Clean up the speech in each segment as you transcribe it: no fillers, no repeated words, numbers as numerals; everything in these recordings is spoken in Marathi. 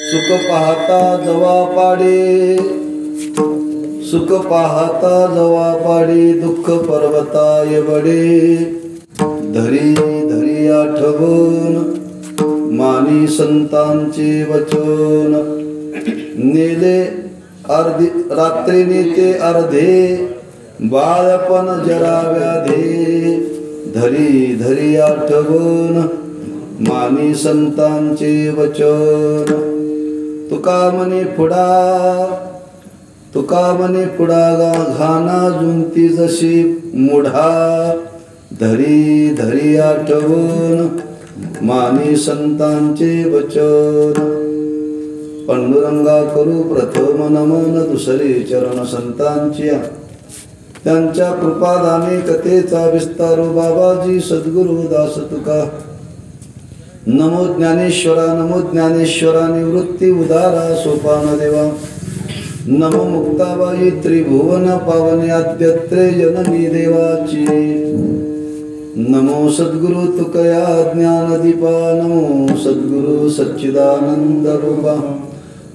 सुख पाहता जवा पाडे, सुख पाहता जवा पाडे, दुःख पर्वताय बडे. धरी धरी आठवण मानी संतांचे वचन, नेले रात्री नेते अर्धे, बाळपण जरा व्याधे. धरी धरी आठवण मानी संतांचे वचन. तुका म्हणे पुढा, तुका म्हणे पुढा घाना जुंती जशी मुढा. धरी धरी आठवण मानी संतांचे वचन. पांडुरंगा करू प्रथम नमन, दुसरे चरण संतांची. त्यांच्या कृपादाने कथेचा विस्तारो, बाबाजी सद्गुरु दास तुका. नमो ज्ञानेश्वरा, नमो ज्ञानेश्वरा, निवृत्ती उदारा सोपान देवा. नमो मुक्ताबाई त्रिभुवन पावने, आद्यत्रे जननी देवाची. नमो सद्गुरु तुकया ज्ञानदीपा, नमो सद्गुरु सच्चिदानंद रूपा.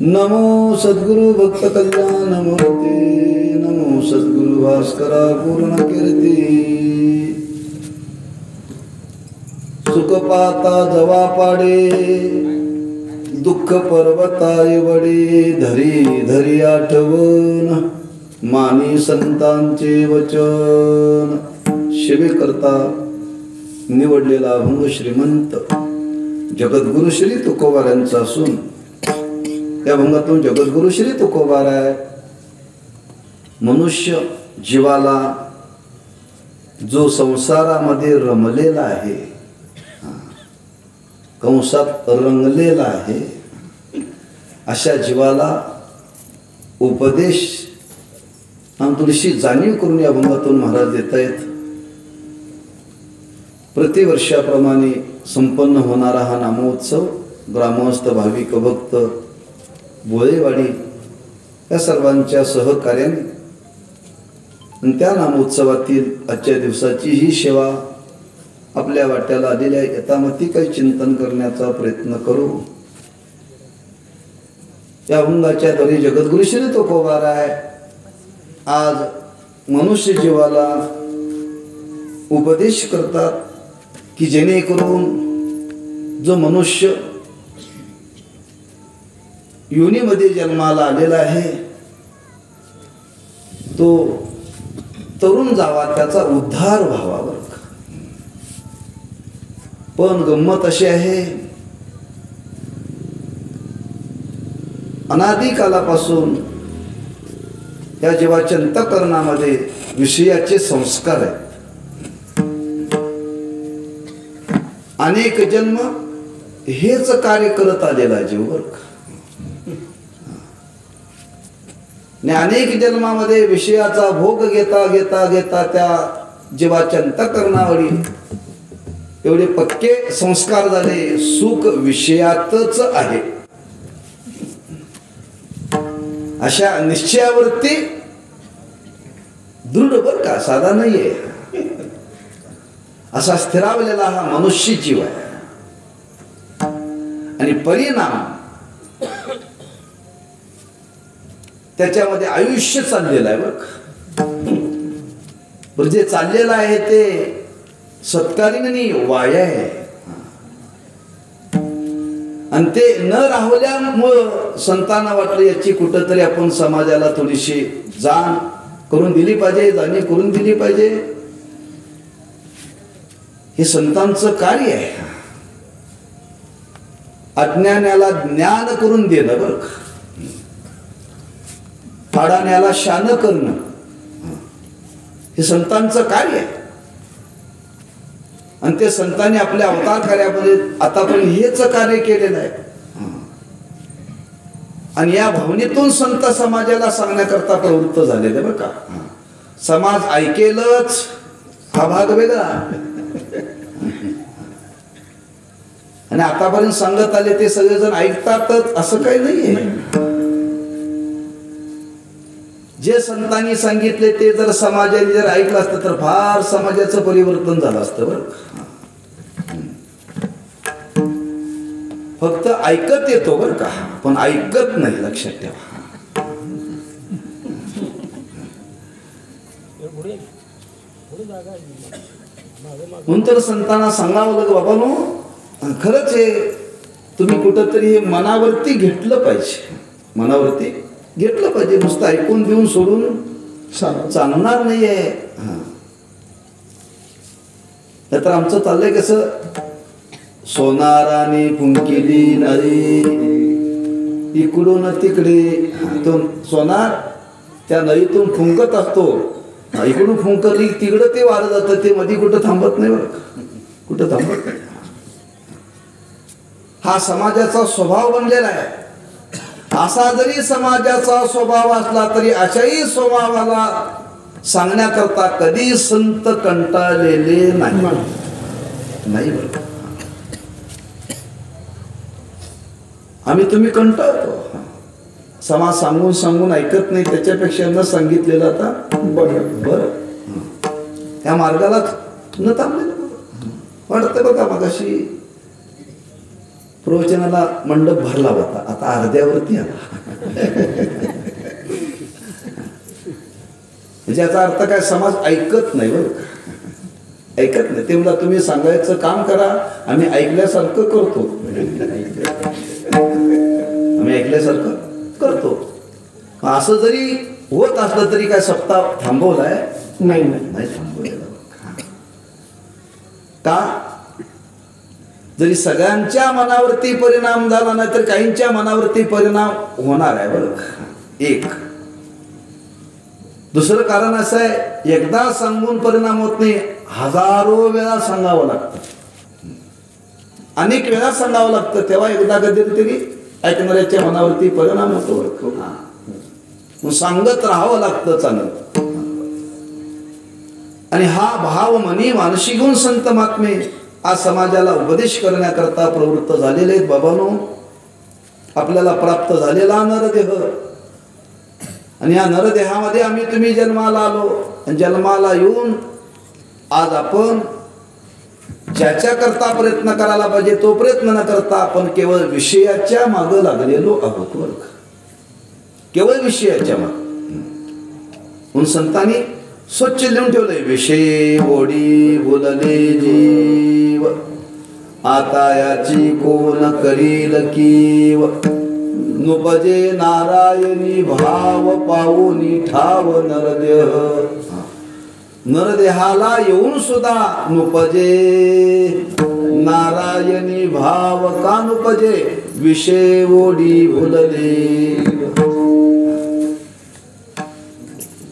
नमो सद्गुरु भक्त कल्याण मूर्ती, नमो सद्गुरु भास्करा पूर्ण कीर्ती. सुख पाहता जवा पाडे, दुःख पर्वताय वडे. धरी धरी आठवण मानी संतांचे वचन. शिवे करता निवडलेला अभंग श्रीमंत जगद्गुरु श्री तुकोबारांचा असून त्या अभंगातून जगद्गुरु श्री तुकोबाराय मनुष्य जीवाला जो संसारामध्ये रमलेला आहे, कंसात रंगलेला आहे, अशा जीवाला उपदेश आणि थोडीशी जाणीव करून या अभंगातून महाराज देत आहेत. प्रतिवर्षाप्रमाणे संपन्न होणारा हा नामोत्सव ग्रामस्थ भाविक भक्त बोळेवाडी या सर्वांच्या सहकार्याने आणि त्या नामोत्सवातील आजच्या दिवसाची ही सेवा आपल्या वाट्याला आलेल्या यथामती काही चिंतन करण्याचा प्रयत्न करू. या अभंगाच्या द्वारे जगद्गुरु श्री तुकोबाराय आज मनुष्य जीवाला उपदेश करतात की जेणेकरून जो मनुष्य योनीमध्ये जन्माला आलेला आहे तो तरुण जावा, त्याचा उद्धार व्हावा. पण गंमत अशी आहे, अनादी कालापासून या जीवाच्या अंतःकरणामध्ये विषयाचे संस्कार आहेत. अनेक जन्म हेच कार्य करत आलेला जीव आणि अनेक जन्मामध्ये विषयाचा भोग घेता घेता घेता त्या जीवाच्या अंतःकरणावरील एवढे पक्के संस्कार झाले, सुख विषयातच आहे अशा निश्चयावरती दृढ बर का, साधा नाहीये, असा स्थिरावलेला हा मनुष्य जीव आहे. आणि परिणाम त्याच्यामध्ये आयुष्य चाललेलं आहे बघ. जे चाललेलं आहे ते सत्कारीने वाया आहे आणि ते न राहल्यामुळं संतांना वाटलं याची कुठंतरी आपण समाजाला थोडीशी जाण करून दिली पाहिजे, जाणीव करून दिली पाहिजे. हे संतांचं कार्य आहे, अज्ञानाला ज्ञान करून देणं बरं, फाडाण्याला शान करणं हे संतांचं कार्य आहे. आणि ते संतांनी आपल्या अवतार कार्यामध्ये आतापर्यंत हेच कार्य केलेलं आहे. आणि या भावनेतून संत समाजाला सांगण्याकरता प्रवृत्त झालेले बरं का. समाज ऐकेलच हा भाग वेगळा, आणि आतापर्यंत सांगत आले ते सगळेजण ऐकतातच असं काही नाहीये. जे संतांनी सांगितले ते जर समाजाने जर ऐकलं असतं तर फार समाजाचं परिवर्तन झालं असतं बरं. फक्त ऐकत येतो बरं का, पण ऐकत नाही, लक्षात ठेवा. म्हणून तर संतांना सांगावं लागलं, बाबांनो खरंच हे तुम्ही कुठंतरी हे मनावरती घेतलं पाहिजे, मनावरती घेतलं पाहिजे. नुसतं ऐकून देऊन सोडून चालणार नाहीये. तर आमचं चाललंय कसं, सोनाराने फुंकिली नळी इकडून तिकडे. तो सोनार त्या नळीतून फुंकत असतो, इकडून फुंकली तिकडं ते वारं जातं, ते मध्ये कुठं थांबत नाही बरं, कुठं थांबत नाही. हा समाजाचा स्वभाव बनलेला आहे. असा जरी समाजाचा स्वभाव असला तरी अशाही स्वभावाला सांगण्याकरता कधी संत कंटाळलेले नाही बरं. आम्ही तुम्ही कंटाळतो, समाज सांगून सांगून ऐकत नाही, त्याच्यापेक्षा न सांगितलेलं आता बरं. त्या मार्गाला न थांबलेलं वाटतं बघा. मगाशी प्रवचनाला मंडप भरला होता, आता अर्ध्यावरती आला. म्हणजे याचा अर्थ काय, समाज ऐकत नाही बरं, ऐकत नाही. ते मला तुम्ही सांगायचं काम करा, आम्ही ऐकल्यासारखं करतो, आम्ही ऐकल्यासारखं करतो. असं जरी होत असलं तरी काय सप्ताह थांबवलाय नाही थांबवलेला. का? जरी सगळ्यांच्या मनावरती परिणाम झाला नाही तर काहींच्या मनावरती परिणाम होणार आहे बरं. एक दुसरं कारण असं आहे, एकदा सांगून परिणाम होत नाही, हजारो वेळा सांगावं लागतं, अनेक वेळा सांगावं लागतं, तेव्हा एकदा कधीतरी ऐकणाऱ्याच्या मनावरती परिणाम होतो. मग सांगत राहावं लागतं चांगलं. आणि हा भाव मनी मानशी घेऊन संत महात्मे आज समाजाला उपदेश करण्याकरता प्रवृत्त झालेले आहेत. बाबांनो, आपल्याला प्राप्त झालेला नरदेह, आणि या नरदेहामध्ये आम्ही तुम्ही जन्माला आलो, आणि जन्माला येऊन आज आपण ज्याच्याकरता प्रयत्न करायला पाहिजे तो प्रयत्न न करता आपण केवळ विषयाच्या मागं लागलेलो आहोत बरं, केवळ विषयाच्या मागं. म्हणून संतांनी स्वच्छ लिहून ठेवलंय, विषय ओढी बोलले जीव, आता याची कोण करील कीव, नुपजे नारायणी भाव पाऊनी ठाव नरदेह. नरदेहाला येऊन सुद्धा नुपजे नारायणी भाव का नुपजे, विषय ओढी भुलले.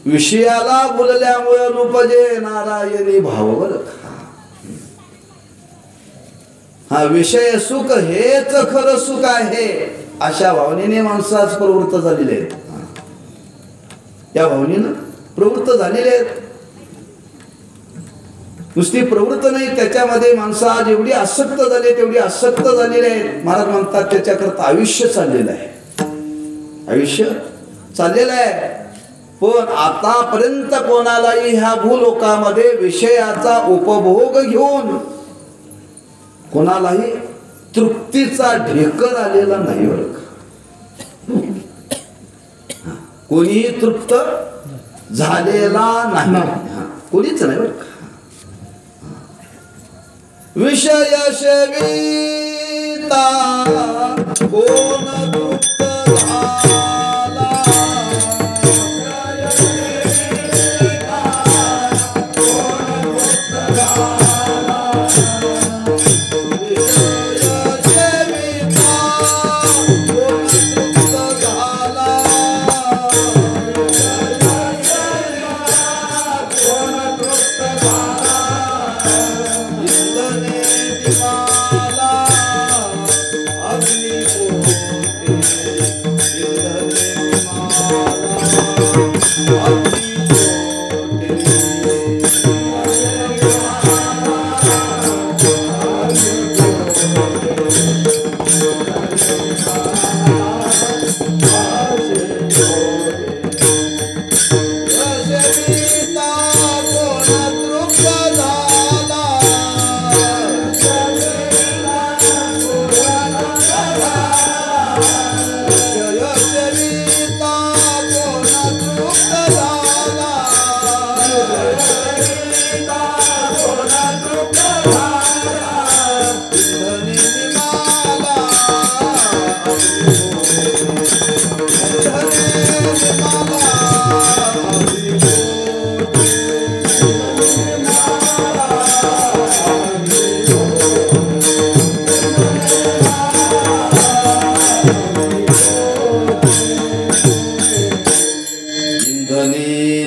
विषयाला बोलल्यामुळे नुपजे नारायणी भाव बरं. हा विषय सुख हेच खरं सुख आहे, अशा भावनेने माणसं आज प्रवृत्त झालेले आहेत. या भावनेनं प्रवृत्त झालेले आहेत. नुसती प्रवृत्त नाही, त्याच्यामध्ये माणसं आज एवढी आसक्त झाली, तेवढी आसक्त झालेली आहेत. महाराज म्हणतात त्याच्याकरता आयुष्य चाललेलं आहे, आयुष्य चाललेलं आहे. पण आतापर्यंत कोणालाही ह्या भूलोकामध्ये विषयाचा उपभोग घेऊन कोणालाही तृप्तीचा ढेकर आलेला नाही बरं. कोणीही तृप्त झालेला नाही, कोणीच नाही बरं. विषय सेविता कोण तृप्त झाला,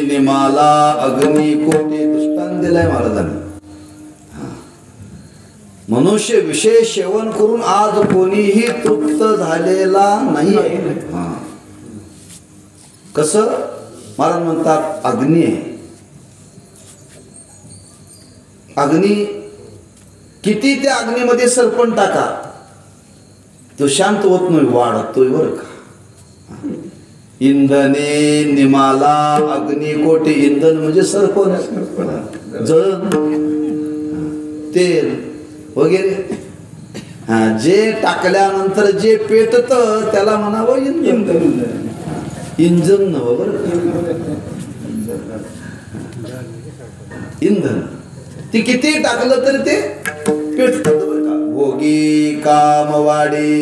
निमाला अग्नी कोटी दृष्टांत दिलाय महाराजांनी. मनुष्य विषय सेवन करून आज कोणीही तृप्त झालेला नाही. कसं महाराज म्हणतात अग्नी आहे. अग्नी किती त्या अग्नीमध्ये सरपण टाका तो शांत होत नाही, वाढतोय बरं का. इंधने निमाला अग्नी कोटी. इंधन म्हणजे सरपण, जळण, तेल वगैरे. जे टाकल्यानंतर जे पेटत त्याला म्हणावं इंधन. इंजन नव्ह बरं, इंधन. ती किती टाकलं तरी ते पेटत बरं का. भोगी कामवाडी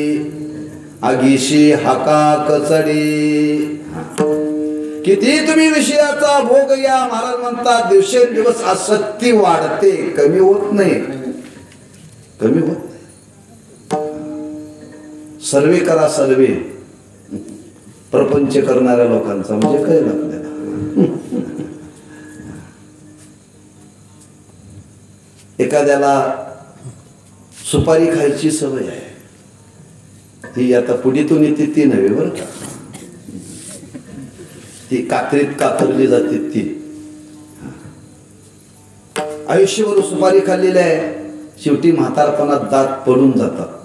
आगीशी हाका कचडी. किती तुम्ही विषयाचा भोग या, महाराज म्हणतात दिवसेंदिवस आसक्ती वाढते, कमी होत नाही, कमी होत नाही. सर्वे करा सर्वे प्रपंच करणाऱ्या लोकांचा, म्हणजे कळलं आपल्याला. एखाद्याला सुपारी खायची सवय आहे, ती आता पुढीतून येते ती नव्हे बरं का, ती कात्रीत कातरली जाते ती. आयुष्यभर सुपारी खाल्लेली आहे, शेवटी म्हातारपणात दात पडून जातात.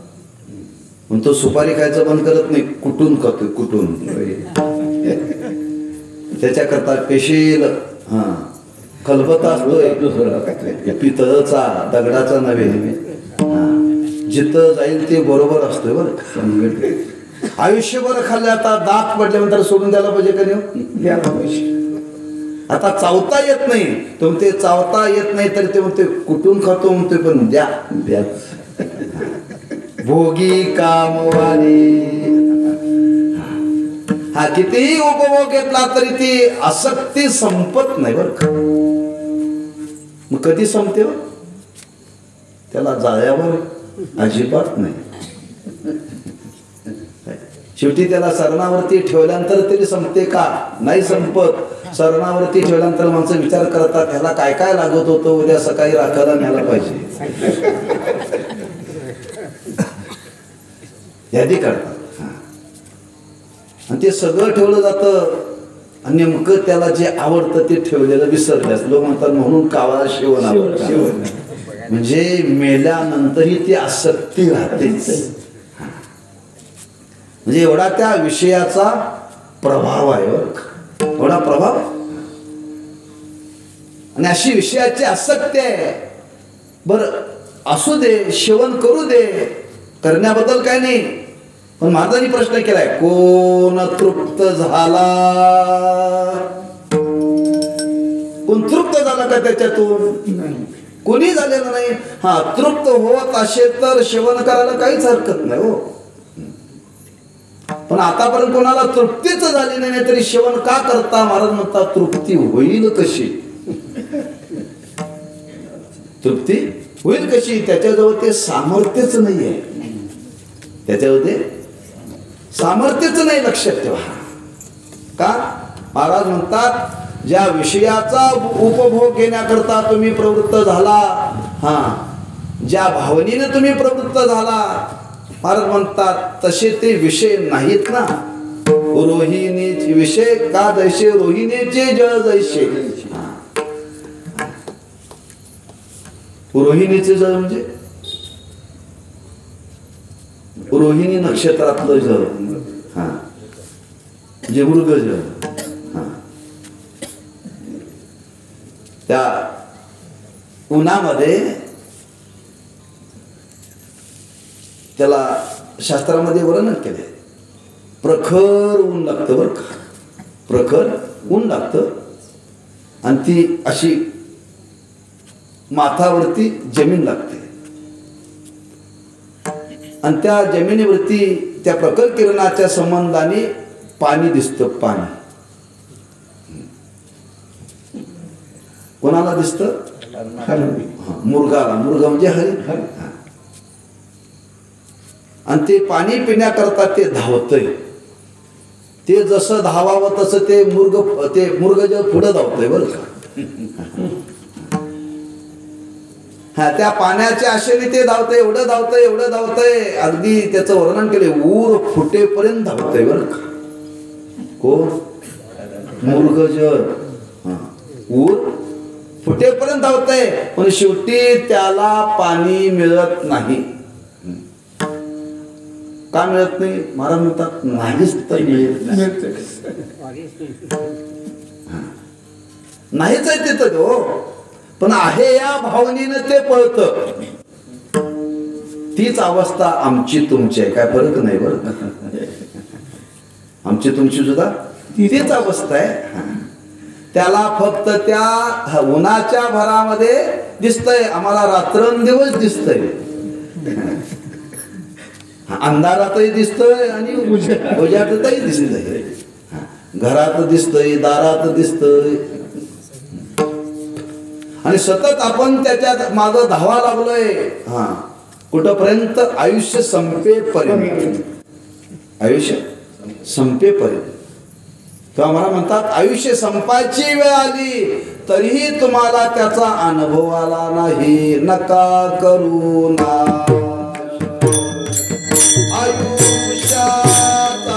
पण तो सुपारी खायचं बंद करत नाही, कुठून खातोय कुठून. त्याच्याकरता पेशील खलबता असतोय, पितळचा दगडाचा नव्हे. जिथं जाईल ते बरोबर असतोय बरं. आयुष्यभर खाल्ले, आता दात पडल्यानंतर सोडून द्यायला पाहिजे का नाही, द्यायला पाहिजे. आता चावता येत नाही, तो ते चावता येत नाही तरी ते म्हणते कुठून खातो म्हणतोय, पण द्या द्या. भोगी कामवाली. हा कितीही उपभोग घेतला तरी ती आसक्ती संपत नाही बरं का. मग कधी संपते, त्याला जाळ्यावर अजिबात नाही. शेवटी त्याला सरणावरती ठेवल्यानंतर तरी संपते का, नाही संपत. सरणावरती ठेवल्यानंतर माणसं विचार करतात ह्याला काय काय लागत होतं, उद्या सकाळी राखायला न्यायला पाहिजे, यादी करतात. आणि ते सगळं ठेवलं जातं आणि नेमकं त्याला जे आवडतं ते ठेवलेलं विसरल्यास लोक म्हणतात म्हणून कावळा शिवण आवडतं. म्हणजे मेल्यानंतरही ती आसक्ती राहतेच. म्हणजे एवढा त्या विषयाचा प्रभाव आहे, एवढा प्रभाव. आणि अशी विषयाची आसक्ती आहे. बरं असू दे, सेवन करू दे, करण्याबद्दल काय नाही. पण महाराजांनी प्रश्न केलाय, कोण तृप्त झाला, कोण तृप्त झाला का त्याच्यातून, कोणी झालेलं नाही. हा तृप्त होत असेल तर सेवन करायला काहीच हरकत नाही हो. पण आतापर्यंत कोणाला तृप्तीच झाली नाही तरी सेवन का करता, महाराज म्हणतात तृप्ती होईल कशी, तृप्ती होईल कशी. त्याच्याजवळ ते सामर्थ्यच नाहीये, त्याच्यावर ते सामर्थ्यच नाही. लक्षात ठेवा. का महाराज म्हणतात ज्या विषयाचा उपभोग घेण्याकरता तुम्ही प्रवृत्त झाला, ज्या भावनेने तुम्ही प्रवृत्त झाला, महाराज म्हणतात तसे ते विषय नाहीत ना. रोहिणीचे विषय का जैसे रोहिणीचे जळ जैसे. रोहिणीचे जळ म्हणजे रोहिणी नक्षत्रातलं जळ, जे मृग जळ. त्या उन्हामध्ये त्याला शास्त्रामध्ये वर्णन केले, प्रखर ऊन लागतं बरं का, प्रखर ऊन लागतं. आणि ती अशी माथावरती जमीन लागते आणि त्या जमिनीवरती त्या प्रखर किरणाच्या संबंधाने पाणी दिसतं. पाणी कोणाला दिसतं? मुर्गाला. मुर्गा म्हणजे हरिण. आणि ते पाणी पिण्याकरता ते धावतंय. ते जसं धावावं तसं ते मुर्ग जे पुढं धावतंय बरं का. हा, त्या पाण्याच्या आशेने ते धावतंय. एवढं धावतंय अगदी त्याचं वर्णन केले. ऊर फुटेपर्यंत धावतंय बरं का. कोण? मुर्गजळ. ऊर फुटेपर्यंत धावतंय पण शेवटी त्याला पाणी मिळत नाही. का मिळत नाही? महाराज म्हणतात नाहीच तर नाहीच आहे तिथं तो. पण आहे या भावनेनं ते पळतं. तीच अवस्था आमची तुमची आहे. काय फरक नाही बरं का. आमची तुमची सुद्धा तीच अवस्था आहे. त्याला फक्त त्या उन्हाच्या भरामध्ये दिसतंय. आम्हाला रात्रंदिवस दिसतंय. अंधारातही दिसतंय आणि उजाटातही दिसतंय. घरात दिसतंय, दारात दिसतंय. आणि सतत आपण त्याच्यात मागं धावा लागलोय. कुठपर्यंत? आयुष्य संपेपर्यंत. आयुष्य संपेपर्यंत. तेव्हा मला म्हणतात आयुष्य संपायची वेळ आली तरीही तुम्हाला त्याचा अनुभव आला नाही. नका करू नाश आयुष्याचा,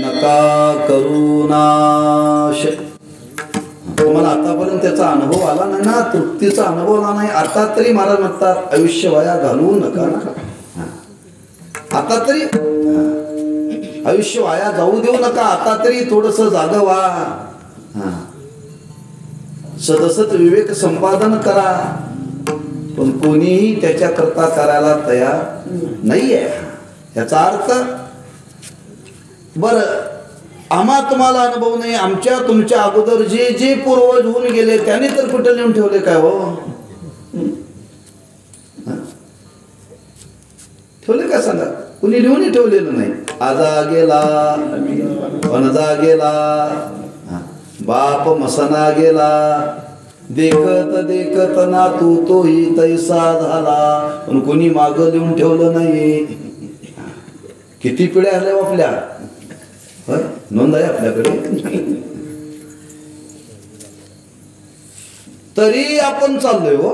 नका करू नाश. तुम्हाला आतापर्यंत त्याचा अनुभव आला नाही ना, तृप्तीचा अनुभव आला नाही. आता तरी महाराज म्हणतात आयुष्य वाया घालवू नका. आता तरी आयुष्य वाया जाऊ देऊ नका. आता तरी थोडस जाग व्हा. सदसत विवेक संपादन करा. पण कोणीही त्याच्याकरता करायला तयार नाहीये. याचा अर्थ बरं आम्हा तुम्हाला अनुभव नाही. आमच्या तुमच्या अगोदर जे जे पूर्वज होऊन गेले त्यांनी तर कुठे लिहून ठेवले काय हो? ठेवले का सांगा? कुणी लिहून ठेवलेलं नाही. आजा गेला पणजा गेला, बाप मसना गेला, देखत देखत ना तू तोही तैसा झाला. पण कोणी माग लिहून ठेवलं नाही. किती पिढ्या आल्या आपल्या, नोंद आहे आपल्याकडे. तरी आपण चाललोय हो,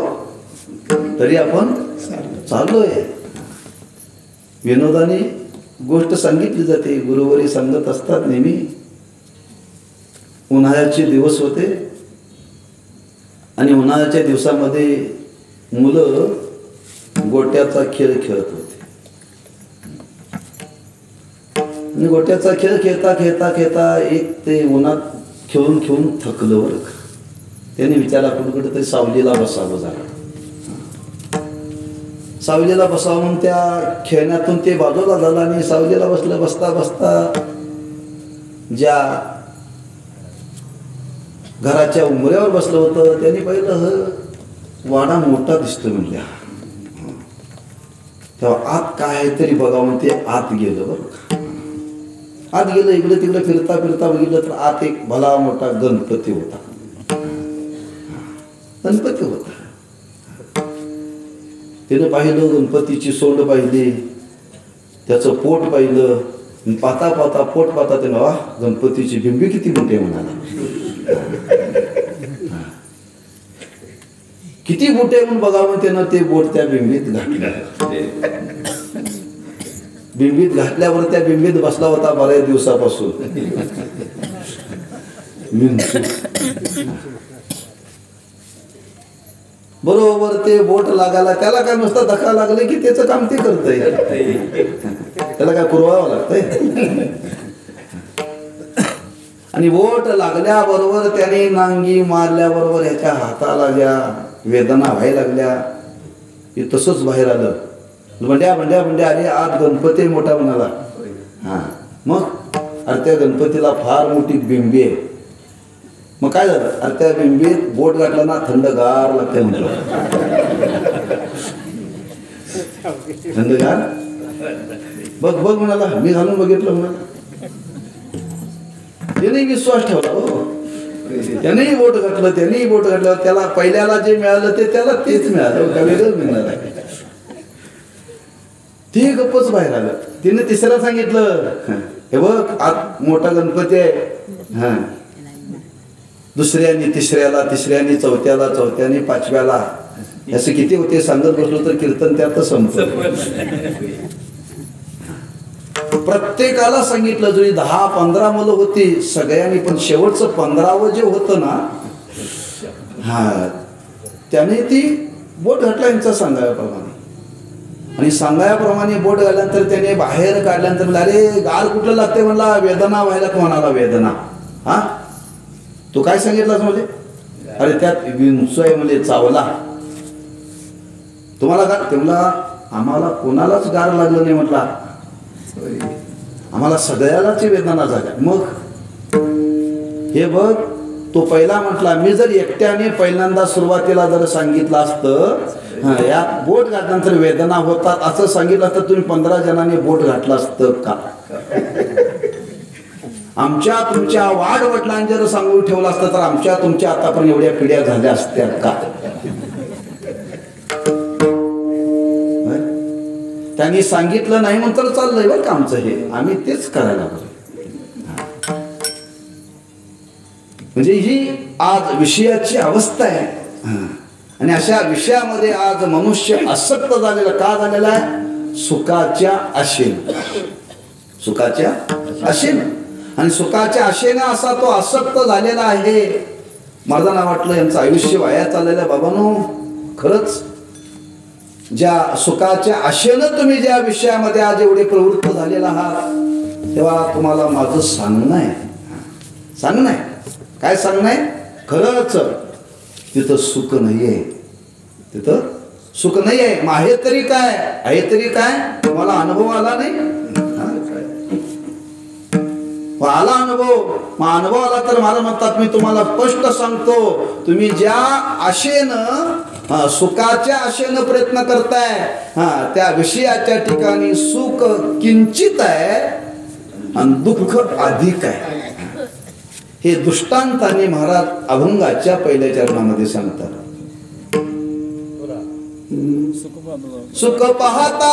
तरी आपण चाललोय. विनोदाने गोष्ट सांगितली जाते. गुरुवारी सांगत असतात नेहमी. उन्हाळ्याचे दिवस होते आणि उन्हाळ्याच्या दिवसामध्ये मुलं गोट्याचा खेळ खेळत होते. आणि गोट्याचा खेळ खेळता खेळता खेळता एक ते उन्हात खेळून खेळून थकलं बरं. त्याने विचारला कुठं तरी सावलीला बसावं झालं. सावलीला बसावं म्हणून त्या खेळण्यातून ते बाजूला झाला आणि सावलीला बसलं. बसता बसता ज्या घराच्या उंबऱ्यावर बसलं होतं त्यांनी पाहिलं वाडा मोठा दिसतो म्हणल्या. तेव्हा आत काय तरी बघावं म्हणून ते आत गेलं बरं. आत गेलं. इकडे तिकडे फिरता फिरता बघितलं तर आत एक भला मोठा गणपती होता. गणपती होता. त्यानं पाहिलं गणपतीची सोंड पाहिली, त्याचं पोट पाहिलं, पाहता पाहता पोट पाहता त्यानं वा गणपतीची बिंबी किती मोठी आहे म्हणाला. किती मोठे आहे म्हणून बघावं त्यानं ते बोट त्या बिंबीत घातलं. बिंबीत घातल्यावर त्या बिंबीत बसला होता बऱ्याच दिवसापासून. बरोबर ते बोट लागायला त्याला काय नुसतं धक्का लागले की त्याचं काम ते करतंय. त्याला काय पुरवावं लागतंय. आणि बोट लागल्याबरोबर त्याने नांगी मारल्याबरोबर ह्याच्या हाताला ज्या वेदना व्हायला लागल्या की तसंच बाहेर आलं. भंड्या भंड्या भंड्या अरे आज गणपती मोठा म्हणाला. हा मग अरे त्या गणपतीला फार मोठी बिंबी आहे. मग काय झालं, अरे त्या बिंबीत बोट घातला ना थंडगार लागते म्हटलं. थंडगार बघ बघ म्हणाला. मी घालून बघितलं म्हणाला. त्याने विश्वास ठेवला. हो त्यानेही बोट घातलं, त्यानेही बोट घातलं. त्याला पहिल्याला जे मिळालं ते त्याला तेच मिळालं, का वेगळंच मिळालं. ते गप्पच बाहेर आलं. तिने तिसऱ्या सांगितलं हे बघ आज मोठा गणपती आहे. हा दुसऱ्याने तिसऱ्याला, तिसऱ्याने चौथ्याला, चौथ्याने पाचव्याला, असं किती होते सांगत बसलो तर कीर्तन त्यातच संपत. प्रत्येकाला सांगितलं. जरी 10-15 मुलं होती सगळ्यांनी, पण शेवटचं 15वं जे होतं ना हा त्याने ती बोट घातला यांचा सांगायाप्रमाणे. आणि सांगायाप्रमाणे बोट घातल्यानंतर त्याने बाहेर काढल्यानंतर अरे गाल कुठलं लागते म्हणला. वेदना व्हायला म्हणाला. वेदना. हा तू काय सांगितलास म्हणजे, अरे त्यात विंचू आहे म्हणजे चावला. तुम्हाला का ते म्हणला आम्हाला कोणालाच गार लागलं नाही म्हटला. आम्हाला सगळ्यालाच वेदना झाल्या. मग हे बघ तो पहिला म्हटला मी जर एकट्याने पहिल्यांदा सुरुवातीला जर सांगितलं असतं या बोट घातल्यानंतर वेदना होतात असं सांगितलं असतं, तुम्ही 15 जणांनी बोट घातलं असतं का. आमच्या तुमच्या वाढ वडिलांनी जर सांगून ठेवलं असतं तर आमच्या तुमच्या आता पण एवढ्या पिढ्या झाल्या असत्या का. त्यांनी सांगितलं नाही म्हणून तर चाललंय बरं का आमचं हे. आम्ही तेच करायला पाहिजे. म्हणजे ही आज विषयाची अवस्था आहे. आणि अशा विषयामध्ये आज मनुष्य आसक्त झालेला का झालेला आहे. सुखाच्या आशेने. सुखाच्या आशेने. आणि सुखाच्या आशेने असा तो आसक्त झालेला आहे. मला ना वाटलं यांचं आयुष्य वाया चाललेलं. बाबांनो खरंच ज्या सुखाच्या आशेनं तुम्ही ज्या विषयामध्ये आज एवढे प्रवृत्त झालेला आहात तेव्हा तुम्हाला माझं सांगणं आहे. सांगणं आहे काय सांगणं आहे. खरंच तिथं सुख नाही आहे. तिथं सुख नाही आहे. मग आहे तरी काय, आहे तरी काय. तुम्हाला अनुभव आला नाही. आला अनुभव. मग अनुभव आला तर मला म्हणतात मी तुम्हाला स्पष्ट सांगतो, तुम्ही ज्या आशेनं सुखाच्या आशेनं प्रयत्न करताय त्या विषयाच्या ठिकाणी सुख किंचित आहे आणि दुःख अधिक आहे. हे दृष्टांताने महाराज अभंगाच्या पहिल्या चरणामध्ये सांगतात. सुख पाहता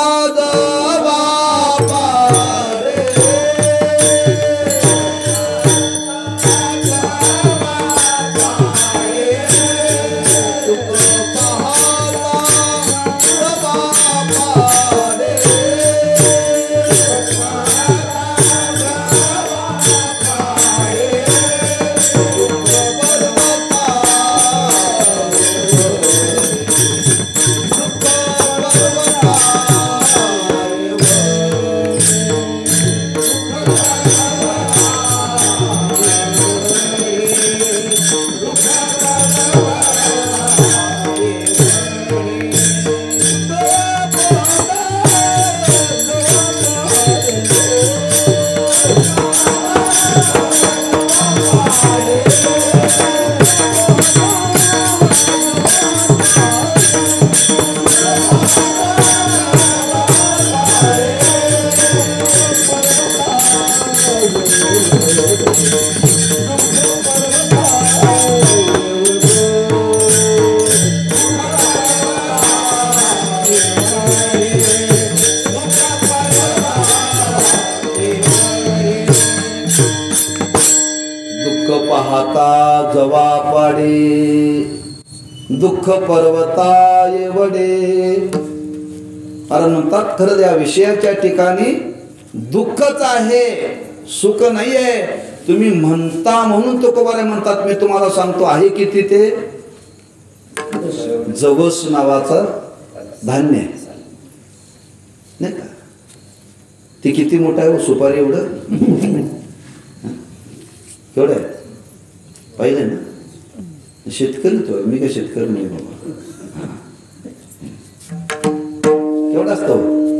आता जवा पाडे दुःख पर्वता एवढे. कारण म्हणतात खरं या विषयाच्या ठिकाणी दुःखच आहे, सुख नाही आहे. तुम्ही म्हणता म्हणून तुकोबारे म्हणतात, मी तुम्हाला सांगतो आहे किती ते जवस नावाचं धान्य आहे नाही का. ते किती मोठं आहे, सुपारी एवढं केवढं आहे पाहिलं ना. शेतकरी तो मी काय शेतकरी नाही बाबा. केवढा असतो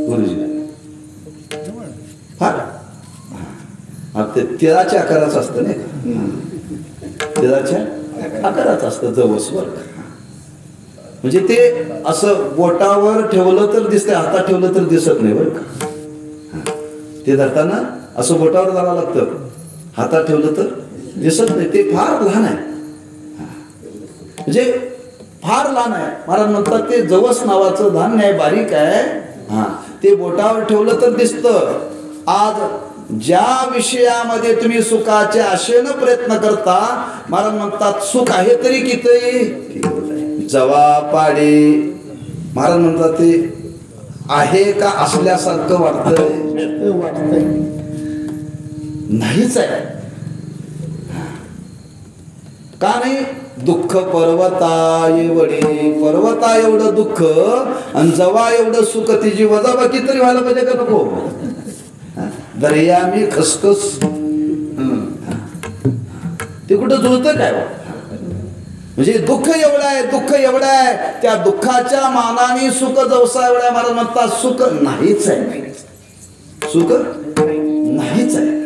गुरुजी फार ते तिळाच्या आकाराचं असतं नाही का. तिळाच्या आकाराचं असतं जवस वर. म्हणजे ते असं बोटावर ठेवलं तर दिसतंय, हातात ठेवलं तर दिसत नाही बरं का. ते धरताना असं बोटावर जावं लागतं, हातात ठेवलं तर दिसत नाही. ते फार लहान आहे, म्हणजे फार लहान आहे. महाराज म्हणतात ते जवस नावाचं धान्य आहे, बारीक आहे. ते बोटावर ठेवलं तर दिसतं. आज ज्या विषयामध्ये तुम्ही सुखाच्या आशेनं प्रयत्न करता, महाराज म्हणतात सुख आहे तरी किती जवा पाडे. महाराज म्हणतात ते आहे का असल्यासारखं वाटतंय, नाहीच आहे. का नाही. दुःख पर्वता एवढे, पर्वता एवढं दुःख आणि जवा एवढं सुख. तिची वजाबाकी तरी व्हायला पाहिजे का नको. दर्या मी खसखस ते कुठं जुळतं काय. म्हणजे दुःख एवढं आहे, दुःख एवढं आहे, त्या दुःखाच्या मानाने सुख जवसा एवढ्या. मला म्हणतात सुख नाहीच आहे, सुख नाहीच आहे,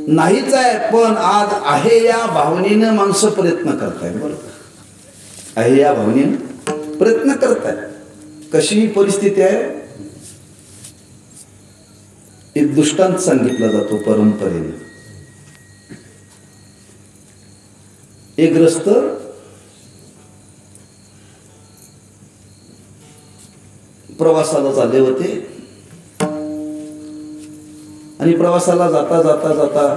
नाहीच आहे. पण आज आहे या भावनेनं माणसं प्रयत्न करतायत बरं. आहे या भावनेनं प्रयत्न करतायत. कशी परिस्थिती आहे. एक दृष्टांत सांगितला जातो परंपरेने. एक ग्रस्त प्रवासाला चालले होते आणि प्रवासाला जाता जाता जाता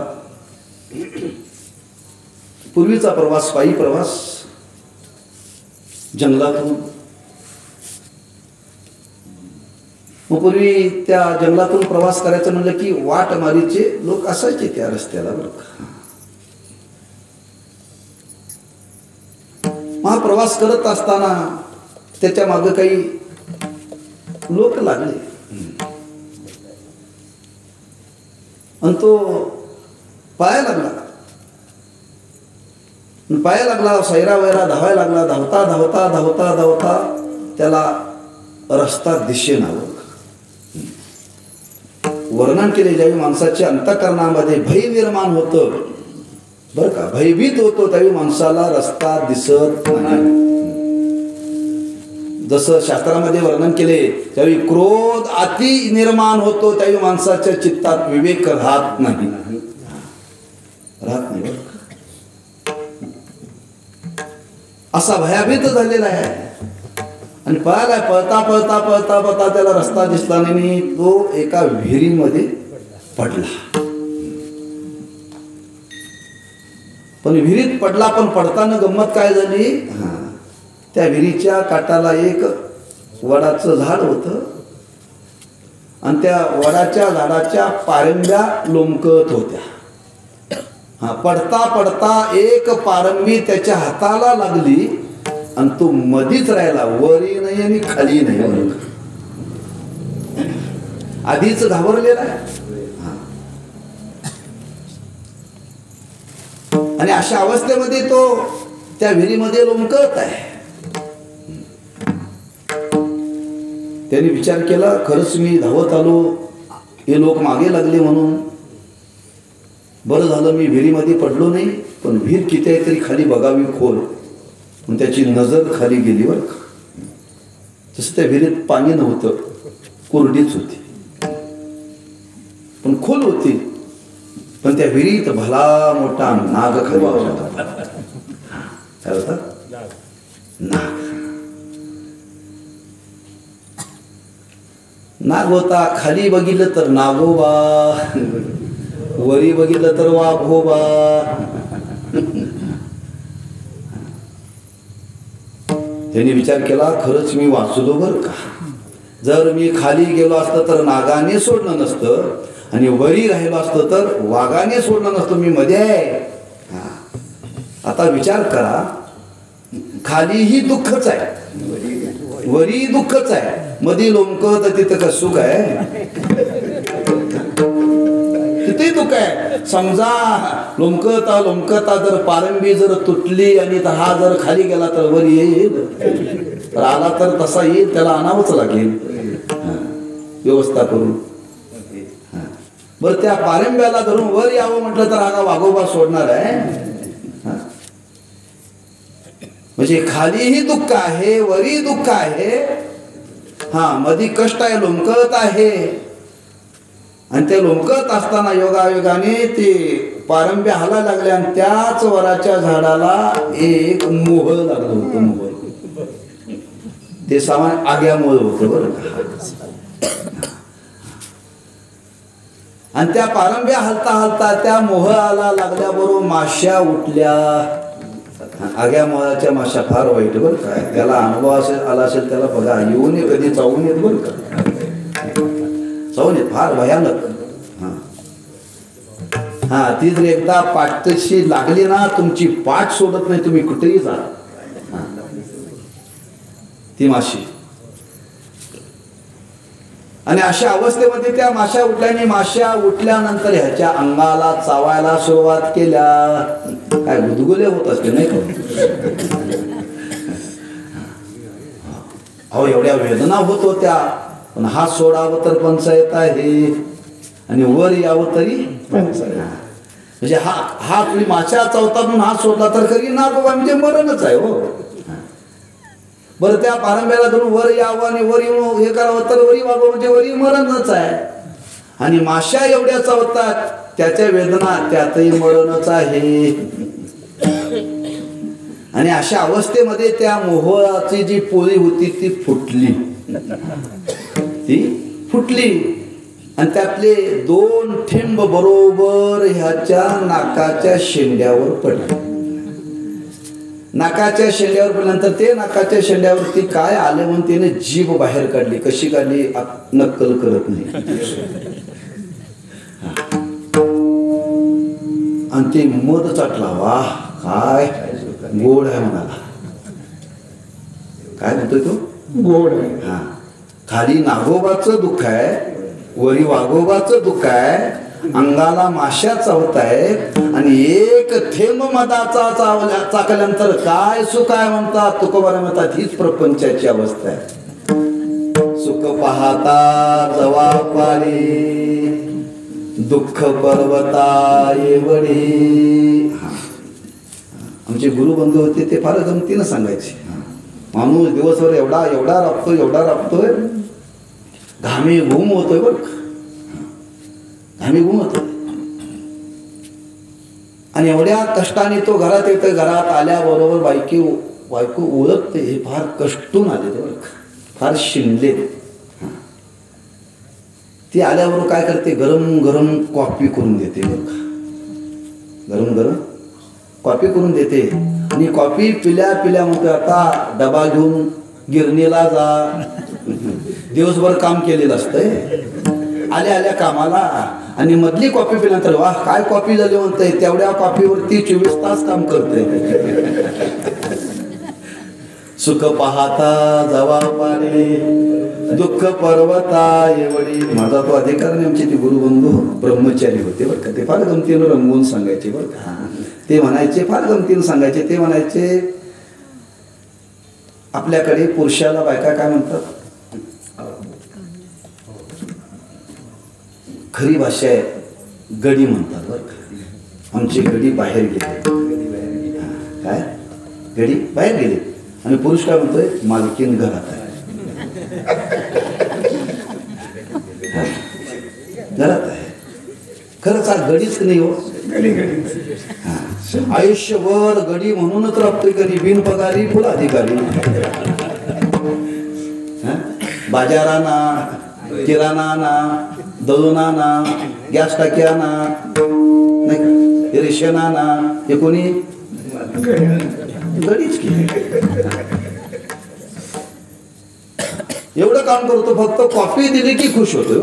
पूर्वीचा प्रवास, पायी प्रवास, जंगलातून. मग पूर्वी त्या जंगलातून प्रवास करायचं म्हणलं की वाटमारीचे लोक असायचे त्या रस्त्याला बरं. हा प्रवास करत असताना त्याच्या मागे काही लोक लागले आणि तो पाया लागला, सैरा वैरा धावायला लागला. धावता धावता धावता धावता त्याला रस्ता दिसेना. वर्णन केले ज्यावेळी माणसाच्या अंतःकरणामध्ये भय निर्माण होतं बरं का, भयभीत होतो, त्यावेळी माणसाला रस्ता दिसत नाही. जसं शास्त्रामध्ये वर्णन केले त्यावेळी क्रोध अति निर्माण होतो, त्यावेळी माणसाच्या चित्तात विवेक राहत नाही. असा भयभीत झालेला आहे. आणि पळाला, पळता पळता पळता पळता त्याला रस्ता दिसला नाही. तो एका विहिरीमध्ये पडला. पण विहिरीत पडला, पण पडताना गंमत काय झाली. त्या विहिरीच्या काठाला एक वडाचं झाड होतं आणि त्या वडाच्या झाडाच्या पारंब्या लोंबकत होत्या. पडता पडता एक पारंबी त्याच्या हाताला लागली आणि तो मधीच राहिला, वरी नाही आणि खाली नाही. आधीच घाबरलेला आहे. आणि अशा अवस्थेमध्ये तो त्या विहिरीमध्ये लोंबकत आहे. त्यांनी विचार केला, खरंच मी धावत आलो, हे लोक मागे लागले म्हणून बरं झालं मी विहिरीमध्ये पडलो नाही. पण विहीर किती आहे तरी खाली बघावी खोल. पण त्याची नजर खाली गेली बरं का. तसं त्या विहिरीत पाणी नव्हतं, कोरडीच होती, पण खोल होती. पण त्या विहिरीत भला मोठा नाग खाली होता. काय होता? नाग होता. खाली बघितलं तर नागोबा वरी बघितलं तर वाघोबा. त्यांनी विचार केला, खरंच मी वाचलो बरं का. जर मी खाली गेलो असतं तर नागाने सोडलं नसतं, आणि वरी राहिलो असतं तर वाघाने सोडलं नसतं. मी मध्ये आहे. आता विचार करा, खालीही दुःखच आहे, वरी दुःखच आहे, मध्ये लोमकं तर तिथं का सुख आहे? किती दुःख आहे. समजा लोमकता जर पारंबी जर तुटली आणि हा जर खाली गेला तर वर येईल, तर आला तर तसा येईल, त्याला आणावंच लागेल व्यवस्था करून. बरं, त्या पारंब्याला धरून वर यावं म्हटलं तर हा वाघोबा सोडणार आहे? म्हणजे खालीही दुःख आहे, वरी दुःख आहे, मधी कष्ट आहे, लोमकत आहे. आणि ते लोमकत असताना योगायोगाने ते पारंब्या हाला लागल्या, आणि त्याच वराच्या झाडाला एक मोह लागलं होतं. मोह ते सामान आग्यामुळे होतं बरं. आणि त्या पारंब्या हलता हलता त्या मोहाला लागल्याबरोबर माश्या उठल्या. आग्या मोहाच्या माश्या फार वाईट बरं काय. त्याला अनुभव आला असेल त्याला बघा, येऊन ये कधी, चावून येत बरं का. चावून येत फार भयानक. ती जर एकदा पाठशी लागली ना, तुमची पाठ सोडत नाही, तुम्ही कुठेही जा. ती माशी. आणि अशा अवस्थेमध्ये त्या माश्या उठल्याने, माश्या उठल्यानंतर ह्याच्या अंगाला चावायला सुरुवात केल्या. काय गुदगुले होत असते नाही का? अहो, एवढ्या वेदना होत होत्या, पण हात सोडावं तर पंचायत आहे, आणि वर यावं तरी म्हणजे हा तुम्ही माश्या चावतात म्हणून हात सोडला तर खरी नागोबा म्हणजे मरणच आहे हो. बरं, त्या पारंब्याला धरून वर यावं आणि वर येऊन हे करावं तर वरी वागव म्हणजे वरी मरणच आहे. आणि माश्या एवढ्या चावतात, त्याच्या वेदना त्यातही मरणच आहे. आणि अशा अवस्थेमध्ये त्या मोहाची जी पोळी होती ती फुटली. आणि त्यातले 2 थेंब बरोबर ह्याच्या नाकाच्या शेंड्यावर पडले. नाकाच्या शेंड्यावर पडल्यानंतर ते नाकाच्या शेंड्यावरती काय आले म्हणून त्याने जीभ बाहेर काढली. कशी काढली नक्कल करत नाही. आणि ते मध चाटला. वाह, काय गोड आहे म्हणाला. काय म्हणतोय तो? गोड आहे. खाली नागोबाचं दुःख आहे, वरी वाघोबाचं दुःख आहे, अंगाला माश्या चावत आहेत, आणि एक थेंब मधाचा चाकल्यानंतर काय सुख आहे म्हणतात तुकोबारा म्हणतात. हीच प्रपंचाची अवस्था आहे. सुख पाहता जवा पारी, दुःख पर्वता येवडी. आमचे गुरुबंधू होते ते फार गमतीनं सांगायचे. माणूस दिवसभर एवढा राबतोय, घामी घुम होतोय बरं, घामी घुम होतोय. आणि एवढ्या कष्टाने तो घरात येतोय. घरात आल्याबरोबर बायको ओळखते, हे फार कष्टून आले ते बरं, फार शिणले. ती आल्याबरोबर काय करते, गरम गरम कॉफी करून देते बरं का. गरम गरम कॉफी करून देते. आणि कॉफी पिल्या म्हणते, आता डबा घेऊन गिरणीला जा. दिवसभर काम केलेलं असतंय, आल्या कामाला. आणि मधली कॉफी पिल्यानंतर वाह काय कॉफी झाली म्हणते. तेवढ्या कॉफीवरती 24 तास काम करते. सुख पाहता जवा पारे, दुःख पर्वता एवढी. माझा तो अधिकार नाही. आमचे ते गुरुबंधू ब्रह्मचारी होते बरं का. ते फार गमतीनं रंगवून सांगायचे बरं का. ते म्हणायचे, फार गमतीनं सांगायचे. ते म्हणायचे, आपल्याकडे पुरुषाला बायका काय म्हणतात, खरी भाषा आहे गडी म्हणतात बरं का. आमची गडी बाहेर गेली. काय गडी बाहेर गेली. आणि पुरुष काय म्हणतोय, मालकीन घरात आहे. घरात आहे. खरंच हा गडीच नाही हो. आयुष्यभर गडी म्हणूनच राबतोय. कधी बिन पगारी फुल अधिकारी. बाजाराना, किराणा ना, दळून आणा, गॅस टाकी आणा, हे रेशना ना हे कोणी गडीच की एवढं काम करतो फक्त कॉपी दिली की खुश होतो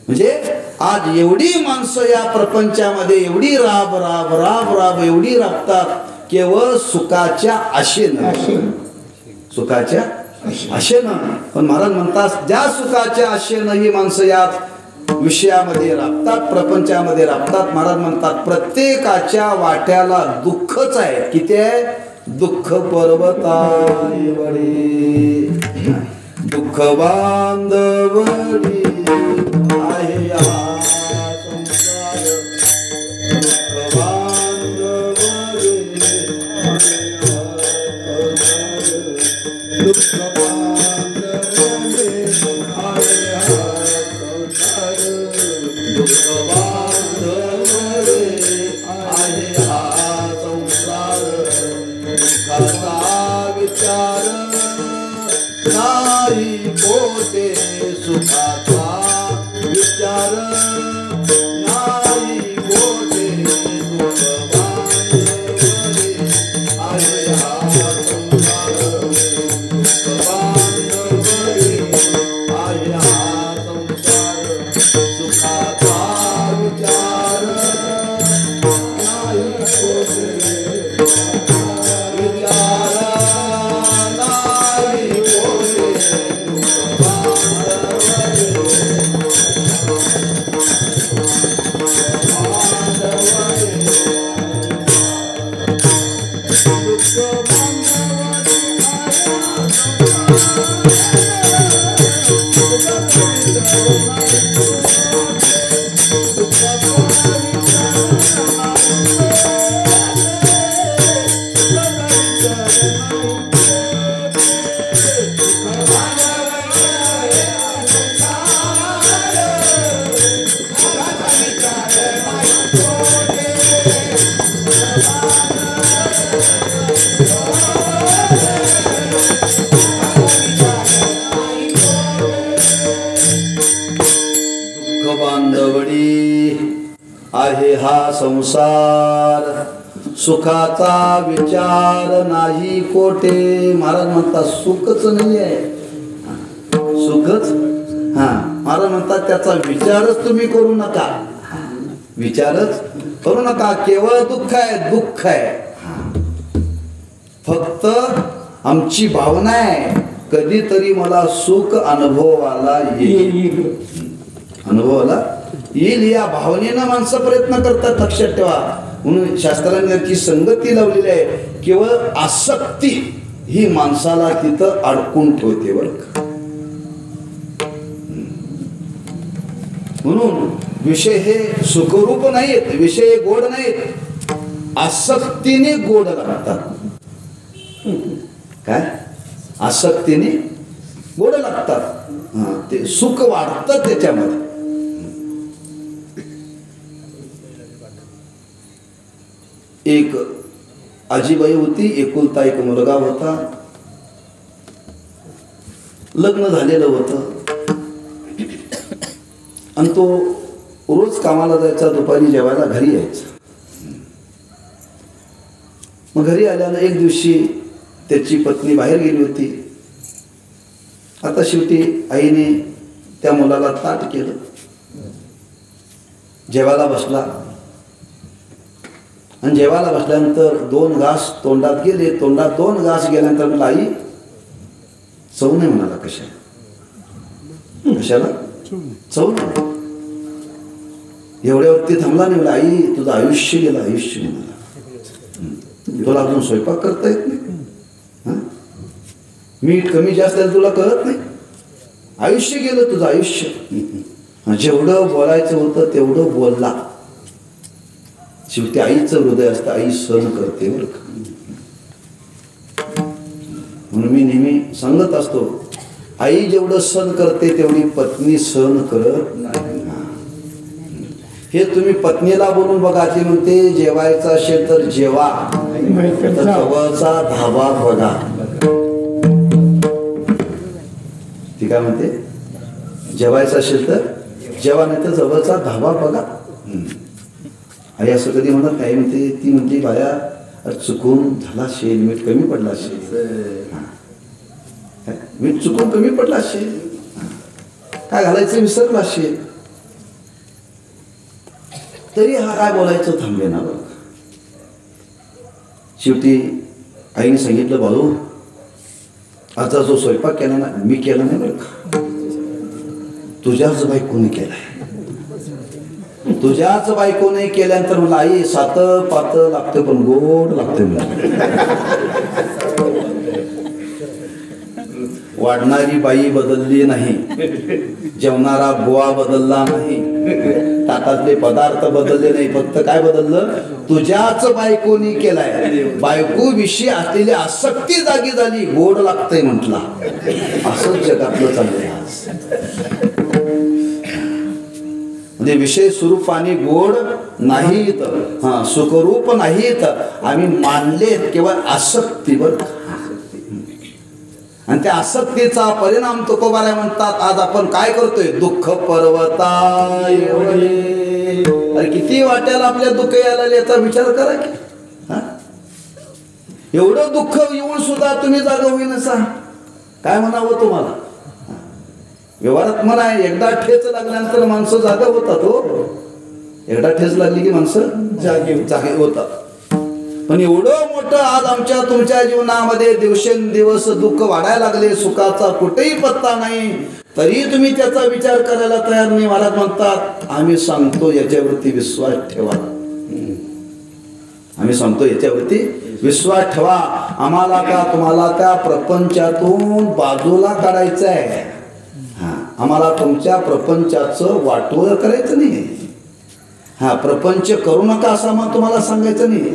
म्हणजे आज एवढी माणसं या प्रपंचामध्ये एवढी राब राब राब राब एवढी राबतात केवळ सुखाच्या आशेनं सुखाच्या आशेनं पण महाराज म्हणतात ज्या सुखाच्या आशेनं ही माणसं यात विषयामध्ये राबतात प्रपंचामध्ये राबतात महाराज म्हणतात प्रत्येकाच्या वाट्याला दुःखच आहे किती आहे दुःख पर्वतावरी दुःख बांधवडी आहे हा संसार दुःख बांधवडी दुःख बांधवडी आहे हा संसार दुःख बांधवडी आहे हा संसार दुःखाचा विचार नाही कोठे सुखाचा विचार नाही कोठे दुःख बांधवडी आहे हा संसार दुःख बांधवडी आहे हा संसार सुखाचा विचार नाही कोठे आहे हा संसार सुखाचा विचार नाही कोठे महाराज म्हणतात सुखच नाही आहे सुखच महाराज म्हणतात त्याचा विचारच तुम्ही करू नका विचारच करू नका केवळ दुःख आहे दुःख आहे फक्त आमची भावना आहे कधीतरी मला सुख अनुभवाला येईल अनुभवाला येईल या भावनेनं माणसं प्रयत्न करतात लक्षात ठेवा म्हणून शास्त्रांनी याची संगती लावलेली आहे केवळ आसक्ती ही माणसाला तिथं अडकून ठेवते बरं का म्हणून विषय हे सुखरूप नाहीत विषय गोड नाहीत आसक्तीने गोड लागतात काय आसक्तीने गोड लागतात ते सुख वाढतं त्याच्यामध्ये एक आजीबाई होती एकुलता एक मुलगा होता लग्न झालेलं होतं आणि तो रोज कामाला जायचा दुपारी जेवायला घरी यायचा मग घरी आल्यानं एक दिवशी त्याची पत्नी बाहेर गेली होती आता शेवटी आईने त्या मुलाला ताट केलं जेवायला बसला आणि जेवायला बसल्यानंतर 2 घास तोंडात गेले तोंडात 2 घास गेल्यानंतर मला आई चव नाही म्हणाला कशाला कशाला चव नाही एवढ्यावरती थांबला नाही मला आई तुझं आयुष्य गेलं आयुष्य म्हणाला तुला अजून स्वयंपाक करता येत नाही मीठ कमी जास्त तुला कळत नाही आयुष्य गेलं तुझं आयुष्य जेवढं बोलायचं होतं तेवढं बोलला शेवटी आईचं हृदय असतं आई सहन करते बरं का म्हणून मी नेहमी सांगत असतो आई जेवढं सहन करते तेवढी पत्नी सहन करत नाही हे तुम्ही पत्नीला बोलून बघा ती म्हणते जेवायचं असेल तर जेवा जवळचा धाबा बघा ती काय म्हणते जेवायचं असेल तर जेवा नाही तर जवळचा धाबा बघा आई असं कधी म्हणत नाही. म्हणते ती म्हणते बाया अरे चुकून झाला शेल, मीठ कमी पडला शेल, मीठ चुकून कमी पडला शेल, काय घालायचं विसरला शेल. तरी हा काय बोलायचं थांबे ना बघ. शेवटी आईने सांगितलं बाळू आता जो स्वयंपाक केला ना मी केला नाही बरं का, तुझ्याच बायकोने केलाय. तुझ्याच बायकोने केल्यानंतर मला आई सात पात लागतं पण गोड लागतं मला. वाढणारी बाई बदलली नाही, जेवणारा बुवा बदलला नाही, ताटातले पदार्थ बदलले नाही, फक्त काय बदललं तुझ्याच बायकोनी केलाय. बायको विषयी असलेली आसक्ती जागी झाली, गोड लागतंय म्हटला. असंच जगातलं चाललंय आज. म्हणजे विषय स्वरूपाने गोड नाहीत, हा सुखरूप नाहीत, आम्ही मानलेत केवळ आसक्तीवर. आणि त्या आसक्तीचा परिणाम तुकोबाराय म्हणतात आज आपण काय करतोय, दुःख पर्वताय. अरे किती वाट्याला आपल्या दुःख यायला याचा विचार करा की. एवढं दुःख येऊन सुद्धा तुम्ही जागा होईनसा, काय म्हणावं तुम्हाला. व्यवहारात म्हणा एकदा ठेच लागल्यानंतर माणसं जागा होतात. हो एकदा ठेच लागली की माणसं जागे होतात. पण एवढं मोठं आज आमच्या तुमच्या जीवनामध्ये दिवसेंदिवस दुःख वाढायला लागले, सुखाचा कुठेही पत्ता नाही, तरी तुम्ही त्याचा विचार करायला तयार नाही. महाराज म्हणतात आम्ही सांगतो याच्यावरती विश्वास ठेवा. आम्ही सांगतो याच्यावरती विश्वास ठेवा. आम्हाला का तुम्हाला त्या प्रपंचातून बाजूला काढायचं आहे. आम्हाला तुमच्या प्रपंचाचं वाटोळं करायचं नाही. हा प्रपंच करू नका असं मग तुम्हाला सांगायचं नाही,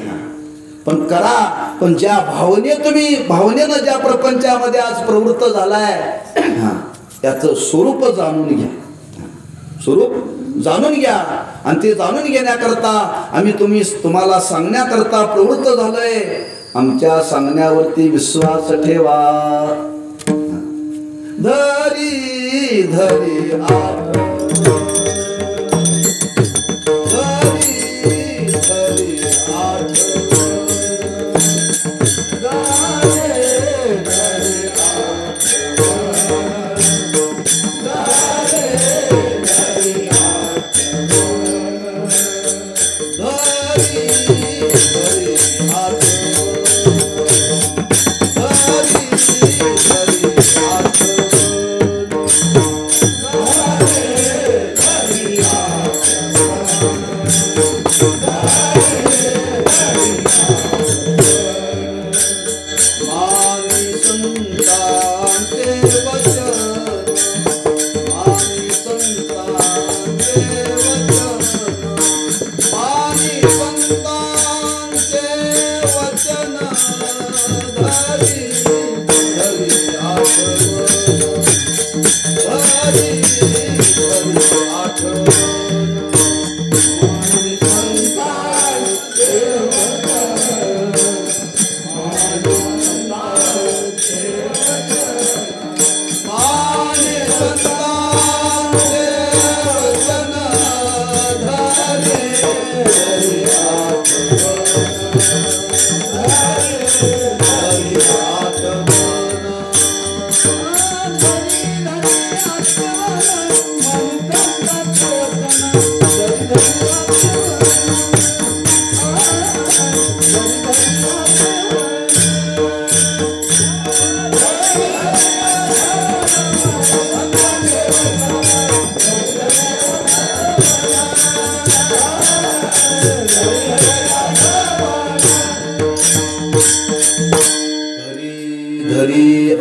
पण करा. पण ज्या भावनेनं ज्या प्रपंचामध्ये आज प्रवृत्त झालाय त्याचं स्वरूप जाणून घ्या. स्वरूप जाणून घ्या. आणि ते जाणून घेण्याकरता आम्ही तुम्हाला सांगण्याकरता प्रवृत्त झालोय. आमच्या सांगण्यावरती विश्वास ठेवा. धरी धरी आठ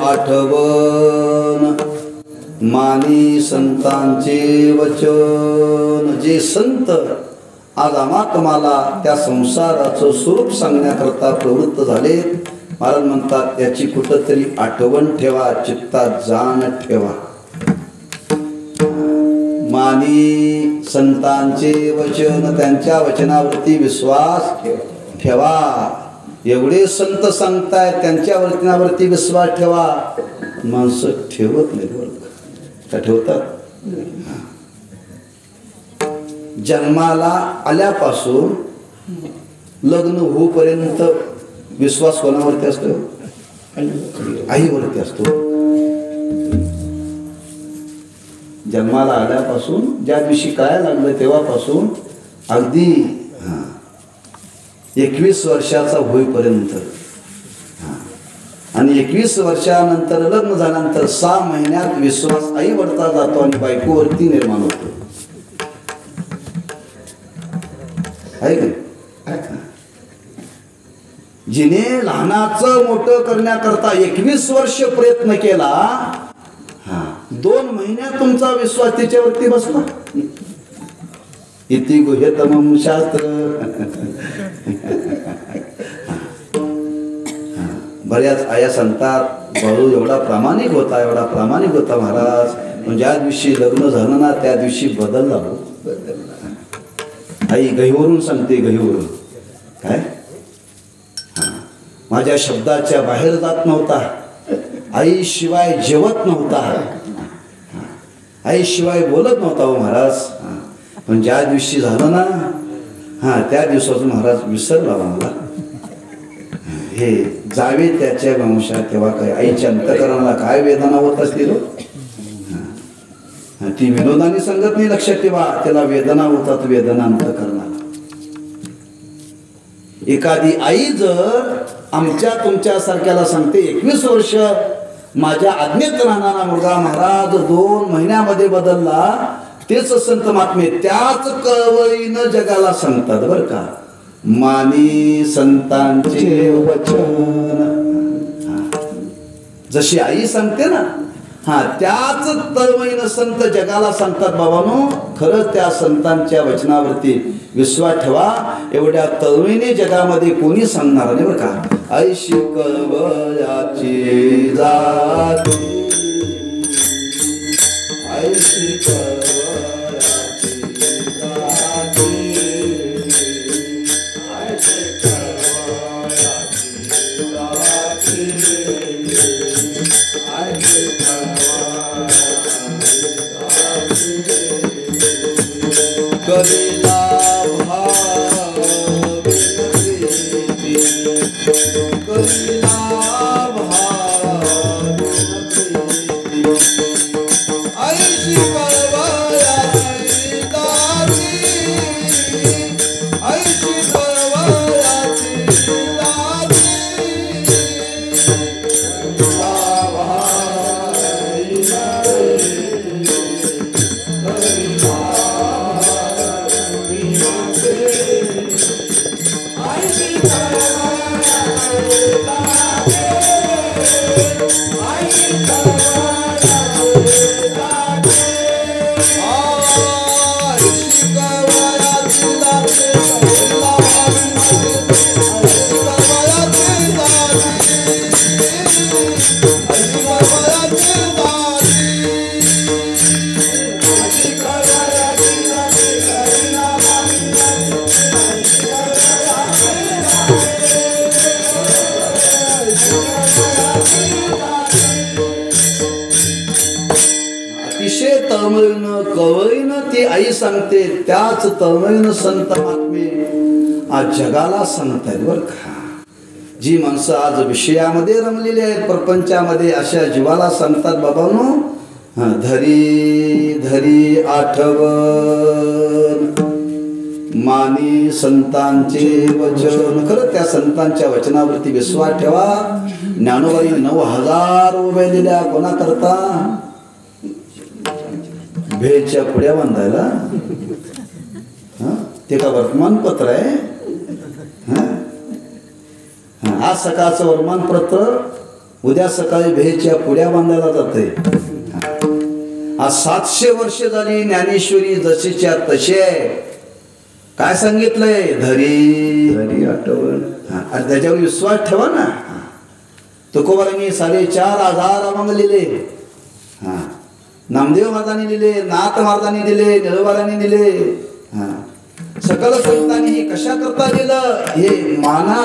आठवण मानी संतांचे वचन. जे संत आज तुम्हाला त्या संसाराचं स्वरूप सांगण्याकरता प्रवृत्त झाले, महाराज म्हणतात याची कुठंतरी आठवण ठेवा, चित्तात जाण ठेवा. मानी संतांचे वचन, त्यांच्या वचनावरती विश्वास ठेवा. एवढे संत सांगतायत त्यांच्या वचनावरती विश्वास ठेवा. माणसं ठेवत नाही बरं का, ठेवतात. जन्माला आल्यापासून लग्न होईपर्यंत विश्वास कोणावरती असतो? आईवरती असतो. जन्माला आल्यापासून ज्या दिवशी काय लागलं तेव्हापासून अगदी 21 वर्षाचा होईपर्यंत, आणि 21 वर्षानंतर लग्न झाल्यानंतर 6 महिन्यात विश्वास आईवरचा जातो आणि बायकोवरती निर्माण होतो. आहे का? जिने लहानाचं मोठं करण्याकरता 21 वर्ष प्रयत्न केला, 2 महिन्यात तुमचा विश्वास त्याच्यावरती बसला. इति गुह्यतमं शास्त्र. बऱ्याच आया सांगतात, बाळू एवढा प्रामाणिक होता महाराज, पण ज्या दिवशी लग्न झालं ना त्या दिवशी बदलला. आई गहीवरून सांगते, गहीवरून काय, माझ्या शब्दाच्या बाहेर जात नव्हता, आईशिवाय जेवत नव्हता, आईशिवाय बोलत नव्हता हो महाराज. पण ज्या दिवशी झालं ना त्या दिवसातून महाराज विसरला मला. हे जावे त्याच्या वंशा, तेव्हा काय आईच्या अंतकरणाला काय वेदना होत असतील. ती विनोदाने सांगत नाही, लक्षात ठेवा, त्याला वेदना होतात, वेदना अंतकरणाला. एखादी आई जर आमच्या तुमच्या सारख्याला सांगते 21 वर्ष माझ्या आज्ञेत राहणारा मुलगा महाराज 2 महिन्यामध्ये बदलला, तेच संत महात्मे त्याच कळवळीनं जगाला सांगतात बरं का. मानी संतांचे वचन, जशी आई सांगते ना त्याच तळमळीनं संत जगाला सांगतात. बाबांनो, खरंच त्या संतांच्या वचनावरती विश्वास ठेवा. एवढ्या तळमळीने जगामध्ये कोणी सांगणार नाही बरं का. ऐशी कळवळ्याची जाती, ऐशी कळवळ्याची जाती, ऐशी कळवळ्याची जाती, ऐशी कलीला भाव प्रीती, कलीला भाव प्रीती, ऐशी कळवळ्याची जाती, ऐशी कळवळ्याची जाती, अतिशय तळमळीनं कळवळीनं ती आई सांगते, त्याच तळमळीनं संत महात्मे आज जगाला सांगतायत बरं का. जी माणसं आज विषयामध्ये रमलेली आहेत, प्रपंचामध्ये, अशा जीवाला सांगतात, बाबांनो, धरी धरी आठवण मानी संतांचे वचन. खरं त्या संतांच्या वचनावरती विश्वास ठेवा. ज्ञानोबाई 9,000 उभे दिल्या कोणा करता? भेच्या पुड्या बांधायला. ते का वर्तमानपत्र आहे? आज सकाळचं वर्तमानपत्र, उद्या सकाळी भेच्या पुड्या बांधायला जाते. आज 700 वर्ष झाली ज्ञानेश्वरी जशीच्या तशी आहे. काय सांगितलंय? धरी धरी आठवण. आणि त्याच्यावर विश्वास ठेवा ना. तुकोबारांनी 4,500 अभंग लिहिले. नामदेव महाराजांनी दिले, नाथ महाराजांनी दिले, निळवारांनी दिले. सकल संतांनी हे कशा करता दिलं? हे माना,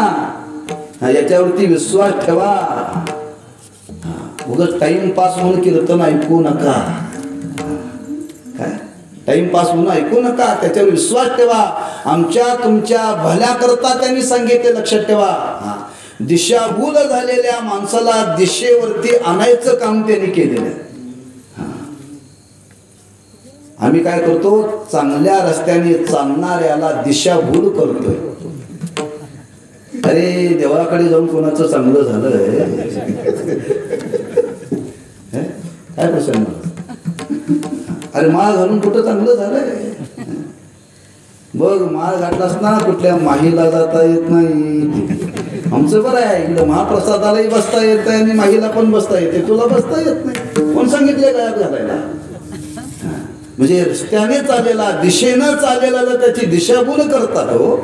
याच्यावरती विश्वास ठेवा. उगाच टाइमपास म्हणून कीर्तन ऐकू नका. काय टाइमपास म्हणून ऐकू नका, त्याच्यावर विश्वास ठेवा. आमच्या तुमच्या भल्याकरता त्यांनी सांगितले, लक्षात ठेवा. दिशाभूल झालेल्या माणसाला दिशेवरती आणायचं काम त्यांनी केलेलं आहे. आम्ही काय करतो, चांगल्या रस्त्याने चालणाऱ्याला दिशाभूल करतोय. अरे देवाकडे जाऊन कोणाचं चांगलं झालंय काय प्रसंग, अरे माळ घालून कुठं चांगलं झालंय बघ. माळ घातला असताना कुठल्या माहीला जाता येत नाही. आमचं बरं आहे, इकडं महाप्रसादालाही बसता येत आहे आणि माहीला पण बसता येते, तुला बसता येत नाही. कोण सांगितले काय घालायला? म्हणजे रस्त्याने चालेला, दिशेनं चालेला त्याची दिशाभूल करतात हो.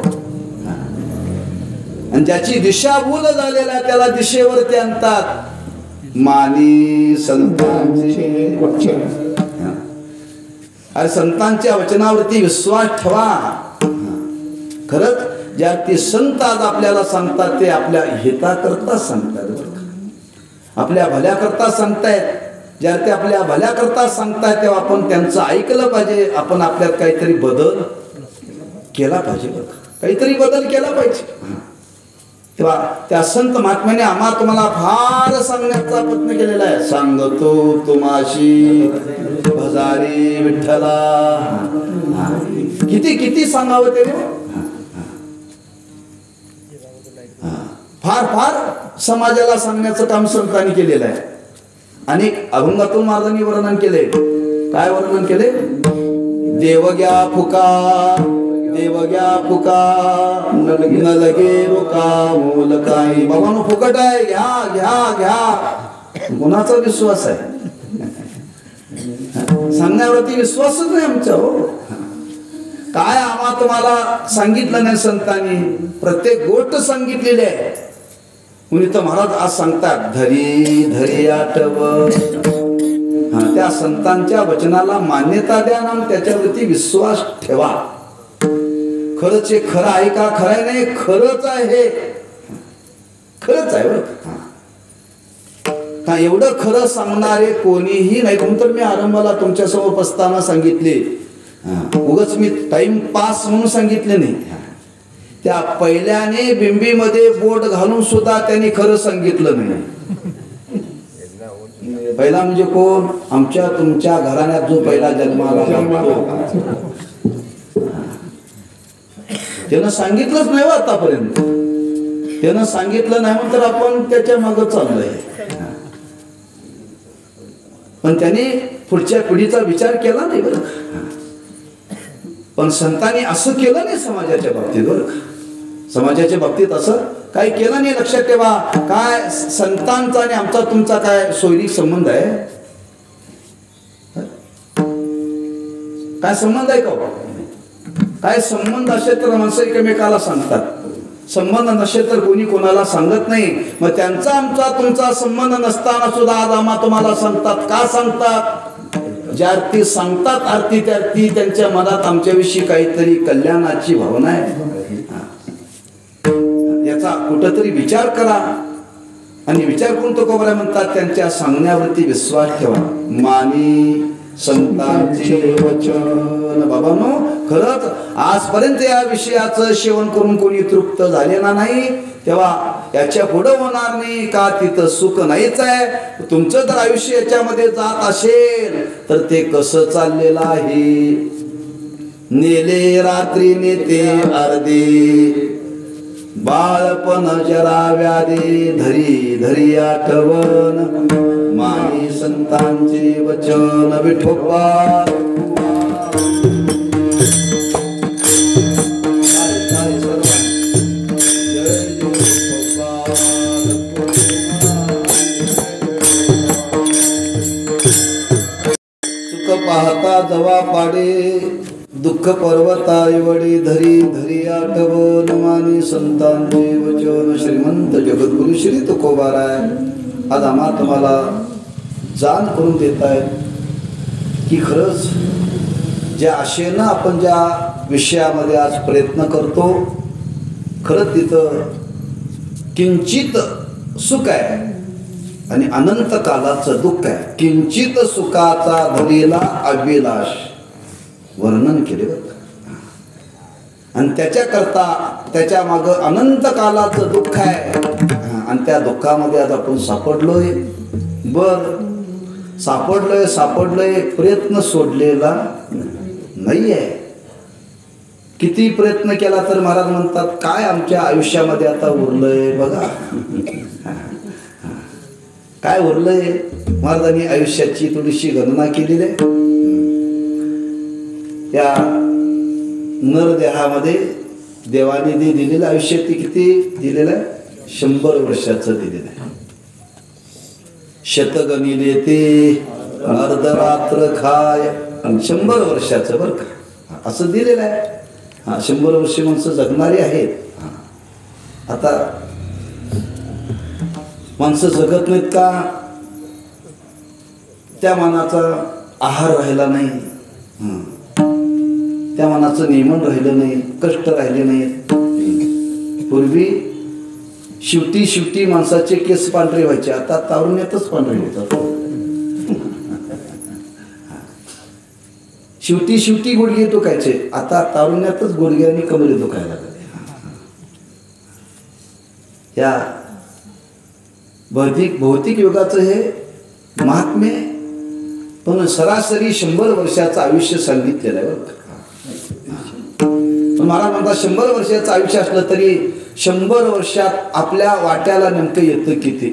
आणि ज्याची दिशाभूल झालेला त्याला दिशेवरती आणतात. मानी संतांचे वचन, अरे संतांच्या वचनावरती विश्वास ठेवा. खरंच ज्या ते संत आज आपल्याला सांगतात ते आपल्या हिताकरता सांगतात, आपल्या भल्याकरता सांगतायत. ज्या ते आपल्या भल्याकरता सांगतायत तेव्हा आपण त्यांचं ऐकलं पाहिजे. आपण आपल्यात काहीतरी बदल केला पाहिजे, काहीतरी बदल केला पाहिजे. तेव्हा त्या संत महात्म्याने आम्हा तुम्हाला फार सांगण्याचा प्रयत्न केलेला आहे. सांगतो तुम्हाशी भजारी विठ्ठला, किती किती सांगावं ते. फार फार समाजाला सांगण्याचं काम संतांनी केलेलं आहे. अनेक अभंगातून महाराजांनी वर्णन केले. काय वर्णन केले? देवग्या फुका, देवग्या फुका, न लगे रोका मोल काही. बाबांनो फुकट आहे, घ्या घ्या घ्या. कोणाचा विश्वास आहे? सांगण्यावरती विश्वासच नाही आमचा हो. काय आम्हा तुम्हाला सांगितलं नाही संतांनी, प्रत्येक गोष्ट सांगितलेली आहे. कुणी तर महाराज आज सांगतात धरी धरी आठव. त्या संतांच्या वचनाला मान्यता द्या ना, त्याच्यावरती विश्वास ठेवा. खरंच हे खरं आहे का? खरं आहे नाही, खरंच आहे, खरंच आहे बरं. एवढं खरं सांगणारे कोणीही नाही. म्हणून तर मी आरंभाला तुमच्यासमोर बसताना सांगितले, उगाच मी टाइमपास म्हणून सांगितले नाही. त्या पहिल्याने बिंबीमध्ये बोट घालून सुद्धा त्यांनी खरं सांगितलं नाही. पहिला म्हणजे कोण? आमच्या तुमच्या घराण्यात जो पहिला जन्माला त्यानं सांगितलंच नाही आतापर्यंत. त्यानं सांगितलं नाही म्हणून तर आपण त्याच्या मागं चाललोय. पण त्याने पुढच्या पिढीचा विचार केला नाही बरं. पण संतांनी असं केलं नाही समाजाच्या बाबतीत बरं. समाजाच्या बाबतीत असं काही केलं नाही. लक्षात ठेवा, काय संतांचा आणि आमचा तुमचा काय सोयरीक संबंध आहे? काय संबंध आहे का? काय संबंध असेल तर माणसं एकमेकाला सांगतात, संबंध नसेल तर कोणी कोणाला सांगत नाही. मग त्यांचा आमचा तुमचा संबंध नसताना सुद्धा आज आम्हा तुम्हाला सांगतात. का सांगतात? ज्या अर्थी सांगतात अर्थी त्यार्थी त्यांच्या मनात आमच्याविषयी काहीतरी कल्याणाची भावना आहे. याचा कुठंतरी विचार करा. आणि विचार करून तो कोबरा म्हणतात त्यांच्या सांगण्यावरती विश्वास ठेवा. मानी संतांचे वचन. बाबांनो, खरंच आजपर्यंत या विषयाचं सेवन करून कोणी तृप्त झालेला नाही. तेव्हा याच्या पुढं होणार नाही का? तिथं सुख नाहीच आहे. तुमचं जर आयुष्य याच्यामध्ये जात असेल तर ते कसं चाललेलं आहे? नेले रात्री नेते अर्धे, बाळपण जरा व्याधे, धरी धरी आठवण, माई संतांचे वचन विठोबा. सुख पाहता जवा पाडे, दुःख पर्वता एवढे, धरी धरी आठवण, मानी संतांचे वचन. श्रीमंत जगद्गुरु श्री तुकोबाराय आज आम्हा तुम्हाला जाण करून देत आहेत की खरंच ज्या आशेनं आपण ज्या विषयामध्ये आज प्रयत्न करतो, खरंच तिथं किंचित सुख आहे आणि अनंत कालाचं दुःख आहे. किंचित सुखाचा धरलेला अभिलाष, वर्णन केले बरं का. आणि त्याच्याकरता त्याच्या मागं अनंत कालाचं दुःख आहे. आणि त्या दुःखामध्ये आज आपण सापडलोय. सापडलोय प्रयत्न सोडलेला नाही आहे. किती प्रयत्न केला तर महाराज म्हणतात काय आमच्या आयुष्यामध्ये आता उरलंय बघा. काय उरलंय. महाराजांनी आयुष्याची थोडीशी गणना केलेली आहे. या नरदेहामध्ये देवाने दिलेलं आयुष्य ते किती दिलेलं आहे. 100 वर्षाचं दिलेलं आहे. शतगणिले ते अर्धरात्र खाय. 100 वर्षाचं बरं का असं दिलेलं आहे. 100 वर्षे माणसं जगणारी आहेत. आता माणसं जगत नाहीत का. त्या मनाचा आहार राहिला नाही. त्या मनाचं नियमन राहिलं नाही. कष्ट राहिले नाहीत. पूर्वी शेवटी माणसाचे केस पांढरे व्हायचे. आता तारुण्यातच पांढरे होतात. शेवटी गुडघे दुखायचे. आता तारुण्यातच गुडघे आणि कमरे दुखायला लागले. या भौतिक युगाचं हे महात्म्य. पण सरासरी 100 वर्षाचं आयुष्य सांगितलेलं आहे बरं. पण महाराज म्हणतात 100 वर्षाचं आयुष्य असलं तरी 100 वर्षात आपल्या वाट्याला नेमकं येतं किती.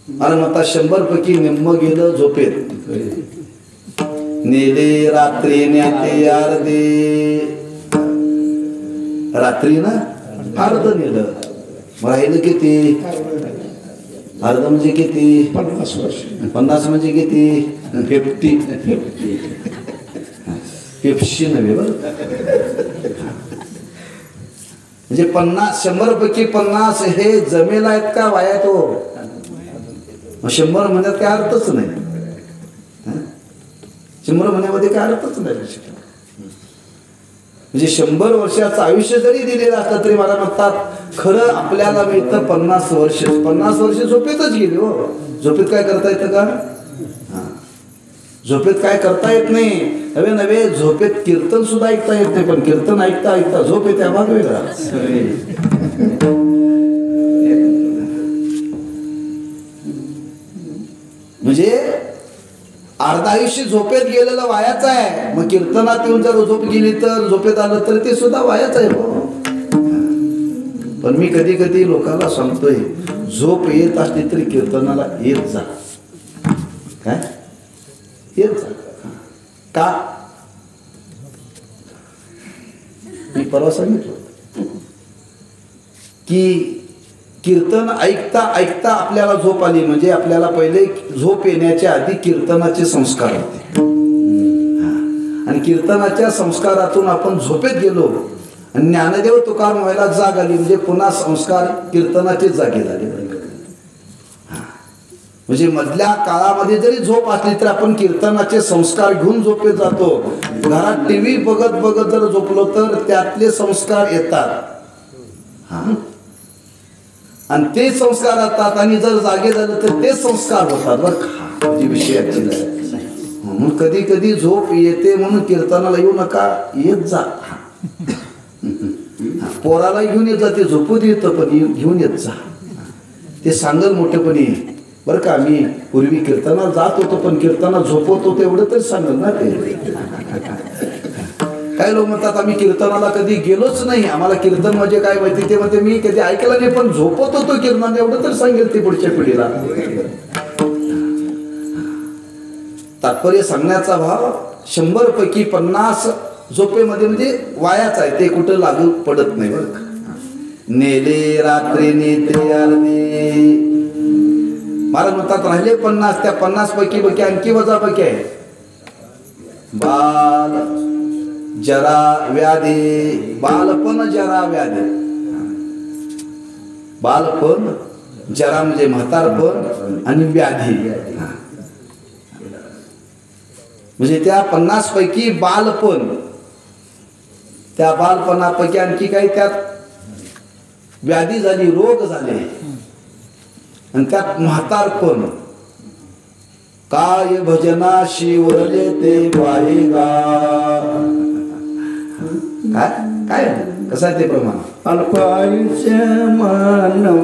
महाराज म्हणतात 100 पैकी निम्म गेलं झोपेत. नेले रात्री नेते अर्धे. रात्री ना अर्ध नेलं. राहिलं किती. अर्ध म्हणजे किती. 50 म्हणजे किती. 50 नव्हे बरं. म्हणजे 100 पैकी 50 हे जमेल आहेत का वाया. तो 100 म्हणण्यात काय अर्थच नाही. 100 म्हणण्यामध्ये काय अर्थच नाही. म्हणजे 100 वर्षाचं आयुष्य जरी दिलेलं असलं तरी मला म्हणतात खरं आपल्याला मिळतं 50 वर्ष. 50 वर्ष झोपेतच गेली हो. झोपेत काय करता येतं का. झोपेत काय करता येत नाही. नवे झोपेत कीर्तन सुद्धा ऐकता येत नाही. पण कीर्तन ऐकता झोप येते भाग वेगळा. म्हणजे अर्ध आयुष्य झोपेत गेलेलं वायाच आहे. मग कीर्तनात येऊन जर झोप गेली तर झोपेत आलं तर ते सुद्धा वायाच आहे. पण मी कधी लोकांना सांगतोय झोप येत असली तरी कीर्तनाला येत जा. काय येत जा का. मी परवा सांगितलं की कीर्तन ऐकता आपल्याला झोप आली म्हणजे आपल्याला पहिले झोप येण्याच्या आधी कीर्तनाचे संस्कार होते. आणि कीर्तनाच्या संस्कारातून आपण झोपेत गेलो आणि ज्ञानदेव तुकाराम व्हायला जाग आली म्हणजे पुन्हा संस्कार कीर्तनाचे जागे झाले. म्हणजे मधल्या काळामध्ये जरी झोप असली तर आपण कीर्तनाचे संस्कार घेऊन झोपेत जातो. घरात टीव्ही बघत जर झोपलो तर त्यातले संस्कार येतात. आणि ते संस्कार असतात. आणि जर जागे झालं तर ते संस्कार होतात बरं का. म्हणजे विषयाची म्हणून कधी झोप येते म्हणून कीर्तनाला येऊ नका. येत जा. पोराला घेऊन येत जा. ते झोपू देतं पण घेऊन येत जा. ते सांगल मोठेपणी बरं का. मी पूर्वी कीर्तनाला जात होतो पण कीर्तनात झोपवत होतो एवढं तरी सांगल ना. ते काय लोक म्हणतात आम्ही कीर्तनाला कधी गेलोच नाही. आम्हाला कीर्तन म्हणजे काय माहिती. ते म्हणते मी कधी ऐकलं नाही पण झोपत होतो कीर्तन एवढं तर सांगेल ते पुढच्या पिढीला. तात्पर्य सांगण्याचा भाव 100 पैकी 50 झोपेमध्ये म्हणजे वायाच आहे. ते कुठं लागू पडत नाही बरं. नेले रात्री नेते अर्धे. महाराज म्हणतात राहिले 50. त्या 50 पैकी आणखी वजापैकी आहे. बाल जरा व्याधी. बालपण जरा व्याधी. बालपण जरा म्हणजे म्हातारपण आणि व्याधी. म्हणजे त्या 50 पैकी बालपण. त्या बालपणापैकी आणखी काही त्यात व्याधी झाली. रोग झाले. आणि त्यात म्हातारपण. काय भजनाशी उरले ते पाहिगा. काय काय कसं आहे ते प्रमाण. अल्पायुष्य मानव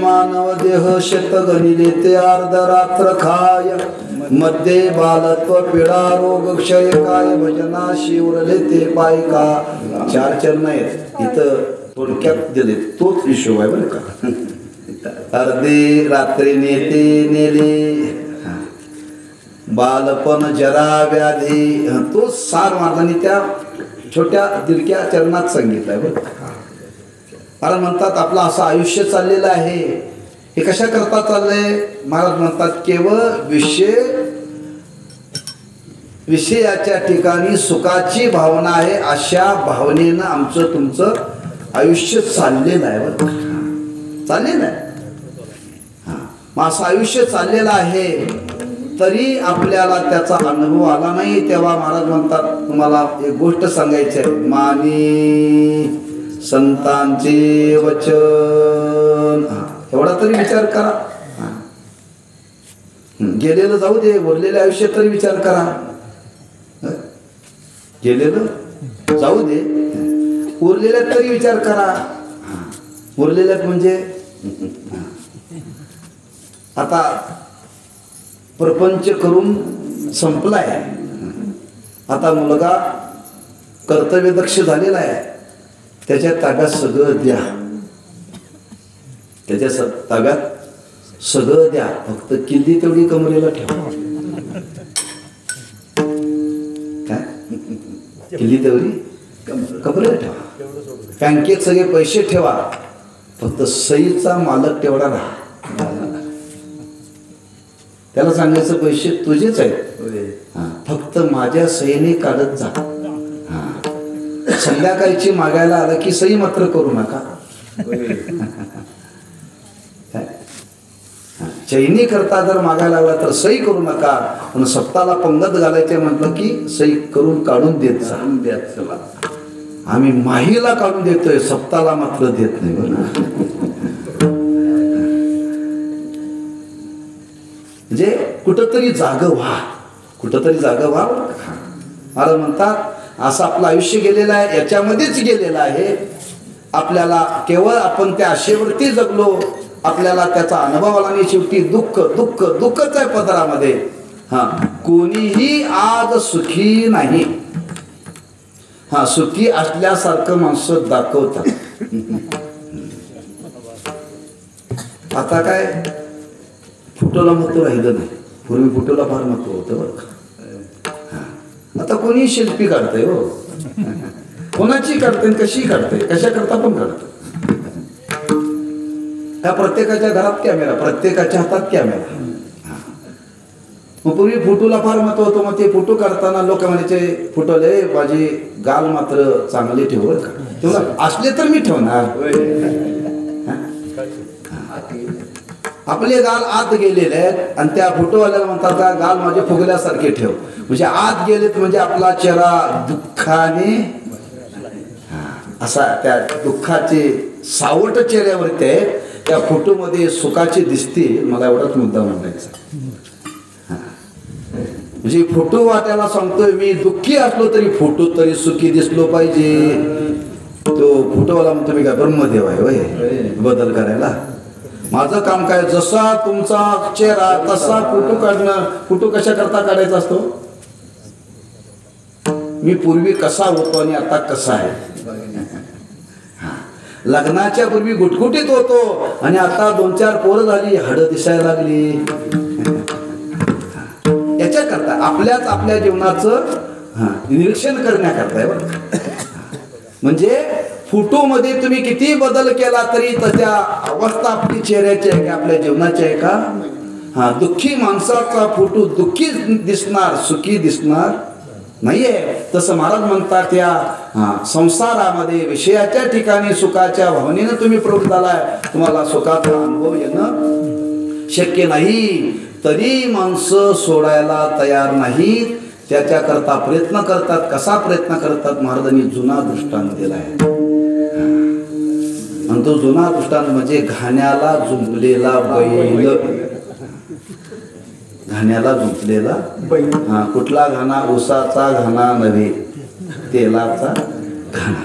मानव देह शत गणिले ते अर्धरात्र खाय. मध्ये बालत्व पीडा रोग क्षय काय भजनाशी उरले ते पायका. 4 चरण आहेत इथं थोडक्यात दिले तोच हिशोब आहे बरं का. अर्धे रात्री नेते नेले बालपण जरा व्याधी. तो सार महाराजांनी त्या छोट्या दिलक्या चरणात सांगितलंय बरं. महाराज म्हणतात आपलं असं आयुष्य चाललेलं आहे. हे कशा करता चाललंय. महाराज म्हणतात केवळ विषयाच्या ठिकाणी सुखाची भावना आहे अशा भावनेनं आमचं तुमचं आयुष्य चाललेलं आहे बरं. चाललेलं आहे. मग असं आयुष्य चाललेलं आहे तरी आपल्याला त्याचा अनुभव आला नाही. तेव्हा महाराज म्हणतात तुम्हाला एक गोष्ट सांगायची आहे. मानी संतांचे वचन एवढा तरी विचार करा. गेलेलं जाऊ दे उरलेल्या आयुष्यात तरी विचार करा. गेलेलं जाऊ दे उरलेल्यात तरी विचार करा. उरलेल्यात म्हणजे आता प्रपंच करून संपलाय. आता मुलगा कर्तव्यदक्ष झालेला आहे. त्याच्या ताब्यात सगळं द्या. त्याच्या ताब्यात सगळं द्या. फक्त किल्ली तेवढी कमरेला ठेवा. काय किल्ली तेवढी कमरेला ठेवा. बँकेत सगळे पैसे ठेवा. फक्त सईचा मालक तेवढा राहा. त्याला सांगायचं पैसे तुझेच आहेत. फक्त माझ्या सईने काढत जा. संध्याकाळची मागायला आला की सही मात्र करू नका. चैनी करता जर मागायला लागला तर सही करू नका. पण सप्ताला पंगत घालायचे म्हटलं की सही करून काढून देत जा. आम्ही माहीला काढून देतोय सप्ताला मात्र देत नाही. म्हणजे कुठंतरी जागं व्हा. कुठंतरी जागं व्हा. मला म्हणतात असं आपलं आयुष्य गेलेलं आहे. याच्यामध्येच गेलेलं आहे. आपल्याला केवळ आपण त्या आशेवरती जगलो. आपल्याला त्याचा अनुभव आला नाही. शेवटी दुःख दुःख दुःखच आहे पदरामध्ये. कोणीही आज सुखी नाही. सुखी असल्यासारखं माणसं दाखवतात. आता काय फोटोला महत्व राहिलं नाही. पूर्वी फोटोला फार महत्व होतं बरं का. आता कोणी शिल्पी काढतंय हो. कोणाची काढते कशी काढते कशा करता पण काढतं. त्या प्रत्येकाच्या घरात कॅमेरा प्रत्येकाच्या हातात कॅमेरा. मग पूर्वी फोटोला फार महत्व होतं. मग ते फोटो काढताना लोक म्हणायचे फोटोले माझी गाल मात्र चांगले ठेव बरं का. तेव्हा असले तर मी ठेवणार. आपले गाल आत गेलेले आहेत आणि त्या फोटोवाल्याला म्हणतात का गाल माझे फुगल्यासारखे ठेव. म्हणजे आत गेलेत म्हणजे आपला चेहरा दुःखाने असा त्या दुःखाचे सावट चेहऱ्यावरती आहे. त्या फोटोमध्ये सुखाचे दिसते. मला एवढाच मुद्दा म्हणायचा. म्हणजे फोटो वाट्याला सांगतोय मी दुःखी असलो तरी फोटो तरी सुखी दिसलो पाहिजे. तो फोटोवाला म्हणतो मी काय ब्रह्मदेव आहे होय बदल करायला. माझं काम काय जसा तुमचा चेहरा तसा फोटो काढणं. फोटो कशा करता काढायचा असतो. मी पूर्वी कसा होतो आणि आता कसा आहे. लग्नाच्या पूर्वी गुटगुटीत होतो आणि आता 2-4 पोरं झाली हाडं दिसायला लागली. याच्या करता आपल्या जीवनाचं निरीक्षण करण्याकरता. म्हणजे फोटोमध्ये तुम्ही किती बदल केला तरी त्याच्या अवस्था आपली चेहऱ्याची आहे का आपल्या जीवनाची आहे का. दुःखी माणसाचा फोटो दुःखी दिसणार सुखी दिसणार नाहीये. तसं महाराज म्हणतात या संसारामध्ये विषयाच्या ठिकाणी सुखाच्या भावनेनं तुम्ही प्रवृत्त झालाय. तुम्हाला सुखाचा अनुभव येणं शक्य नाही. तरी माणसं सोडायला तयार नाहीत. त्याच्याकरता प्रयत्न करतात. कसा प्रयत्न करतात. महाराजांनी जुना दृष्टांत दिलाय. आणि तो जुना दृष्टांत म्हणजे घाण्याला झुंपलेला बैल. घाण्याला झुंपलेला बैल. कुठला घाणा. ऊसाचा घाणा नव्हे तेलाचा घाणा.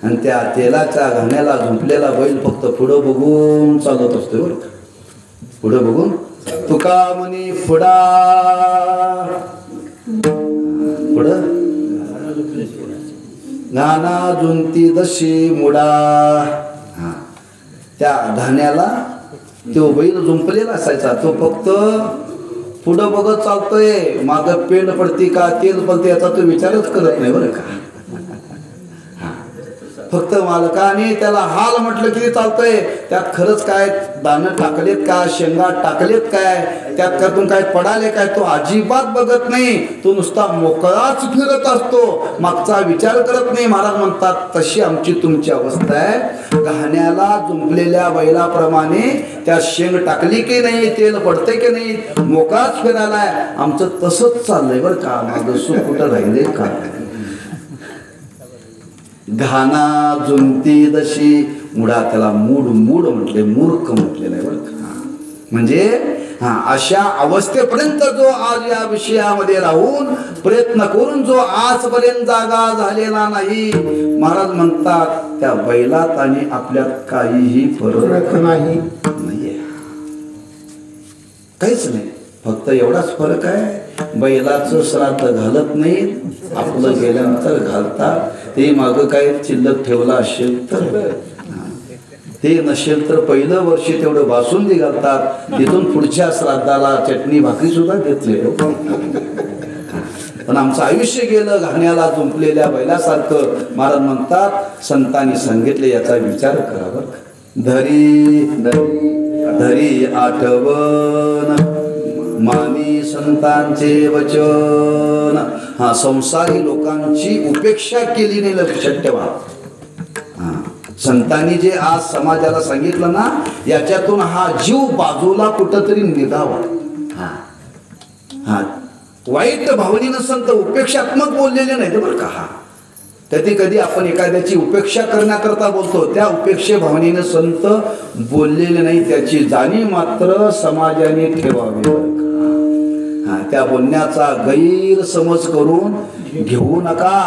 आणि त्या तेलाच्या घाण्याला झुंपलेला बैल फक्त पुढं बघून चालत असतो बरं का. पुढं बघून तुका म्हणे पुढा पुढं घाना झुंती दशी मुडा. त्या घाण्याला तो बैल झुंपलेला असायचा. तो फक्त पुढं बघत चालतोय. मागं पेंड पडते का तेल पडते याचा तो विचारच करत नाही बरं का. फक्त मालकाने त्याला हाल म्हटलं की चालतंय. त्यात खरंच काय दाणं टाकलेत का शेंगा टाकलेत काय त्यात त्यातून काय पडाले काय तो अजिबात बघत नाही. तो नुसता मोकळाच फिरत असतो. मागचा विचार करत नाही. महाराज म्हणतात तशी आमची तुमची अवस्था आहे. घाण्याला झुंपलेल्या बैलाप्रमाणे त्या शेंग टाकली की नाही तेल पडते की नाही मोकळाच फिरायलाय. आमचं तसंच चाललंय बरं का. माझं सुख कुठं राहिले का. घाना झुंती दशी मुडा. त्याला मूड म्हटले मूर्ख म्हटलेलं आहे बरं का. म्हणजे अशा अवस्थेपर्यंत जो आज या विषयामध्ये राहून प्रयत्न करून जो आजपर्यंत जागा झालेला नाही. महाराज म्हणतात त्या बैलात आणि आपल्यात काहीही फरक नाहीये. काहीच नाही. फक्त एवढाच फरक आहे. बैलाचं श्राद्ध घालत नाही. आपलं गेल्यानंतर घालतात. ते मागं काय शिल्लक ठेवला असेल तर ते नसेल तर पहिलं वर्षी तेवढं बासुंदी घालतात. तिथून पुढच्या श्राद्धाला चटणी भाकरी सुद्धा घेतले. पण आमचं आयुष्य गेलं घाण्याला झुंपलेल्या बैलासारखं. महाराज म्हणतात संतांनी सांगितले याचा विचार करा. धरी धरी आठवण मानी संतांचे वचन. संसारी लोकांची उपेक्षा केली नाही लक्षात ठेवा. संतांनी जे आज समाजाला सांगितलं ना याच्यातून हा जीव बाजूला कुठंतरी निघावा. वाईट भावनेनं संत उपेक्षात्मक बोललेले नाही बरं का. कधी कधी आपण एखाद्याची उपेक्षा करण्याकरता बोलतो. त्या उपेक्षे भावनेनं संत बोललेले नाही. त्याची जाणीव मात्र समाजाने ठेवावी. त्या बोलण्याचा गैरसमज करून घेऊ नका.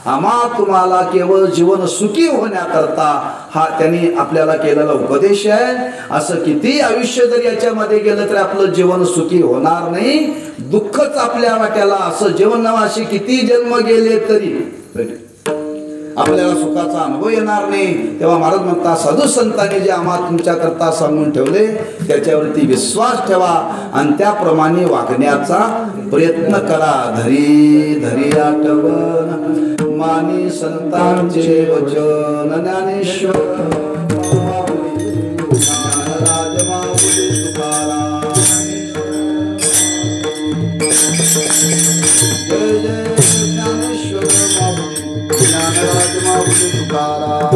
आम्हा तुम्हाला केवळ जीवन सुखी होण्याकरता हा त्यांनी आपल्याला केलेला उपदेश आहे. असं किती आयुष्य जर याच्यामध्ये गेलं तरी आपलं जीवन सुखी होणार नाही. दुःखच आपल्या वाट्याला. असं जीवन नवाशी किती जन्म गेले तरी आपल्याला सुखाचा अनुभव येणार नाही. तेव्हा महाराज म्हणतात साधू संतांनी जे आम्हाला तुमच्याकरता सांगून ठेवले त्याच्यावरती विश्वास ठेवा आणि त्याप्रमाणे वागण्याचा प्रयत्न करा. धरी धरी आठवण मानी संतांचे वचन. ज्ञानेश्वर तुकाराम. जय जय ज्ञानेश्वर माऊली, ज्ञानराज माऊली तुकाराम.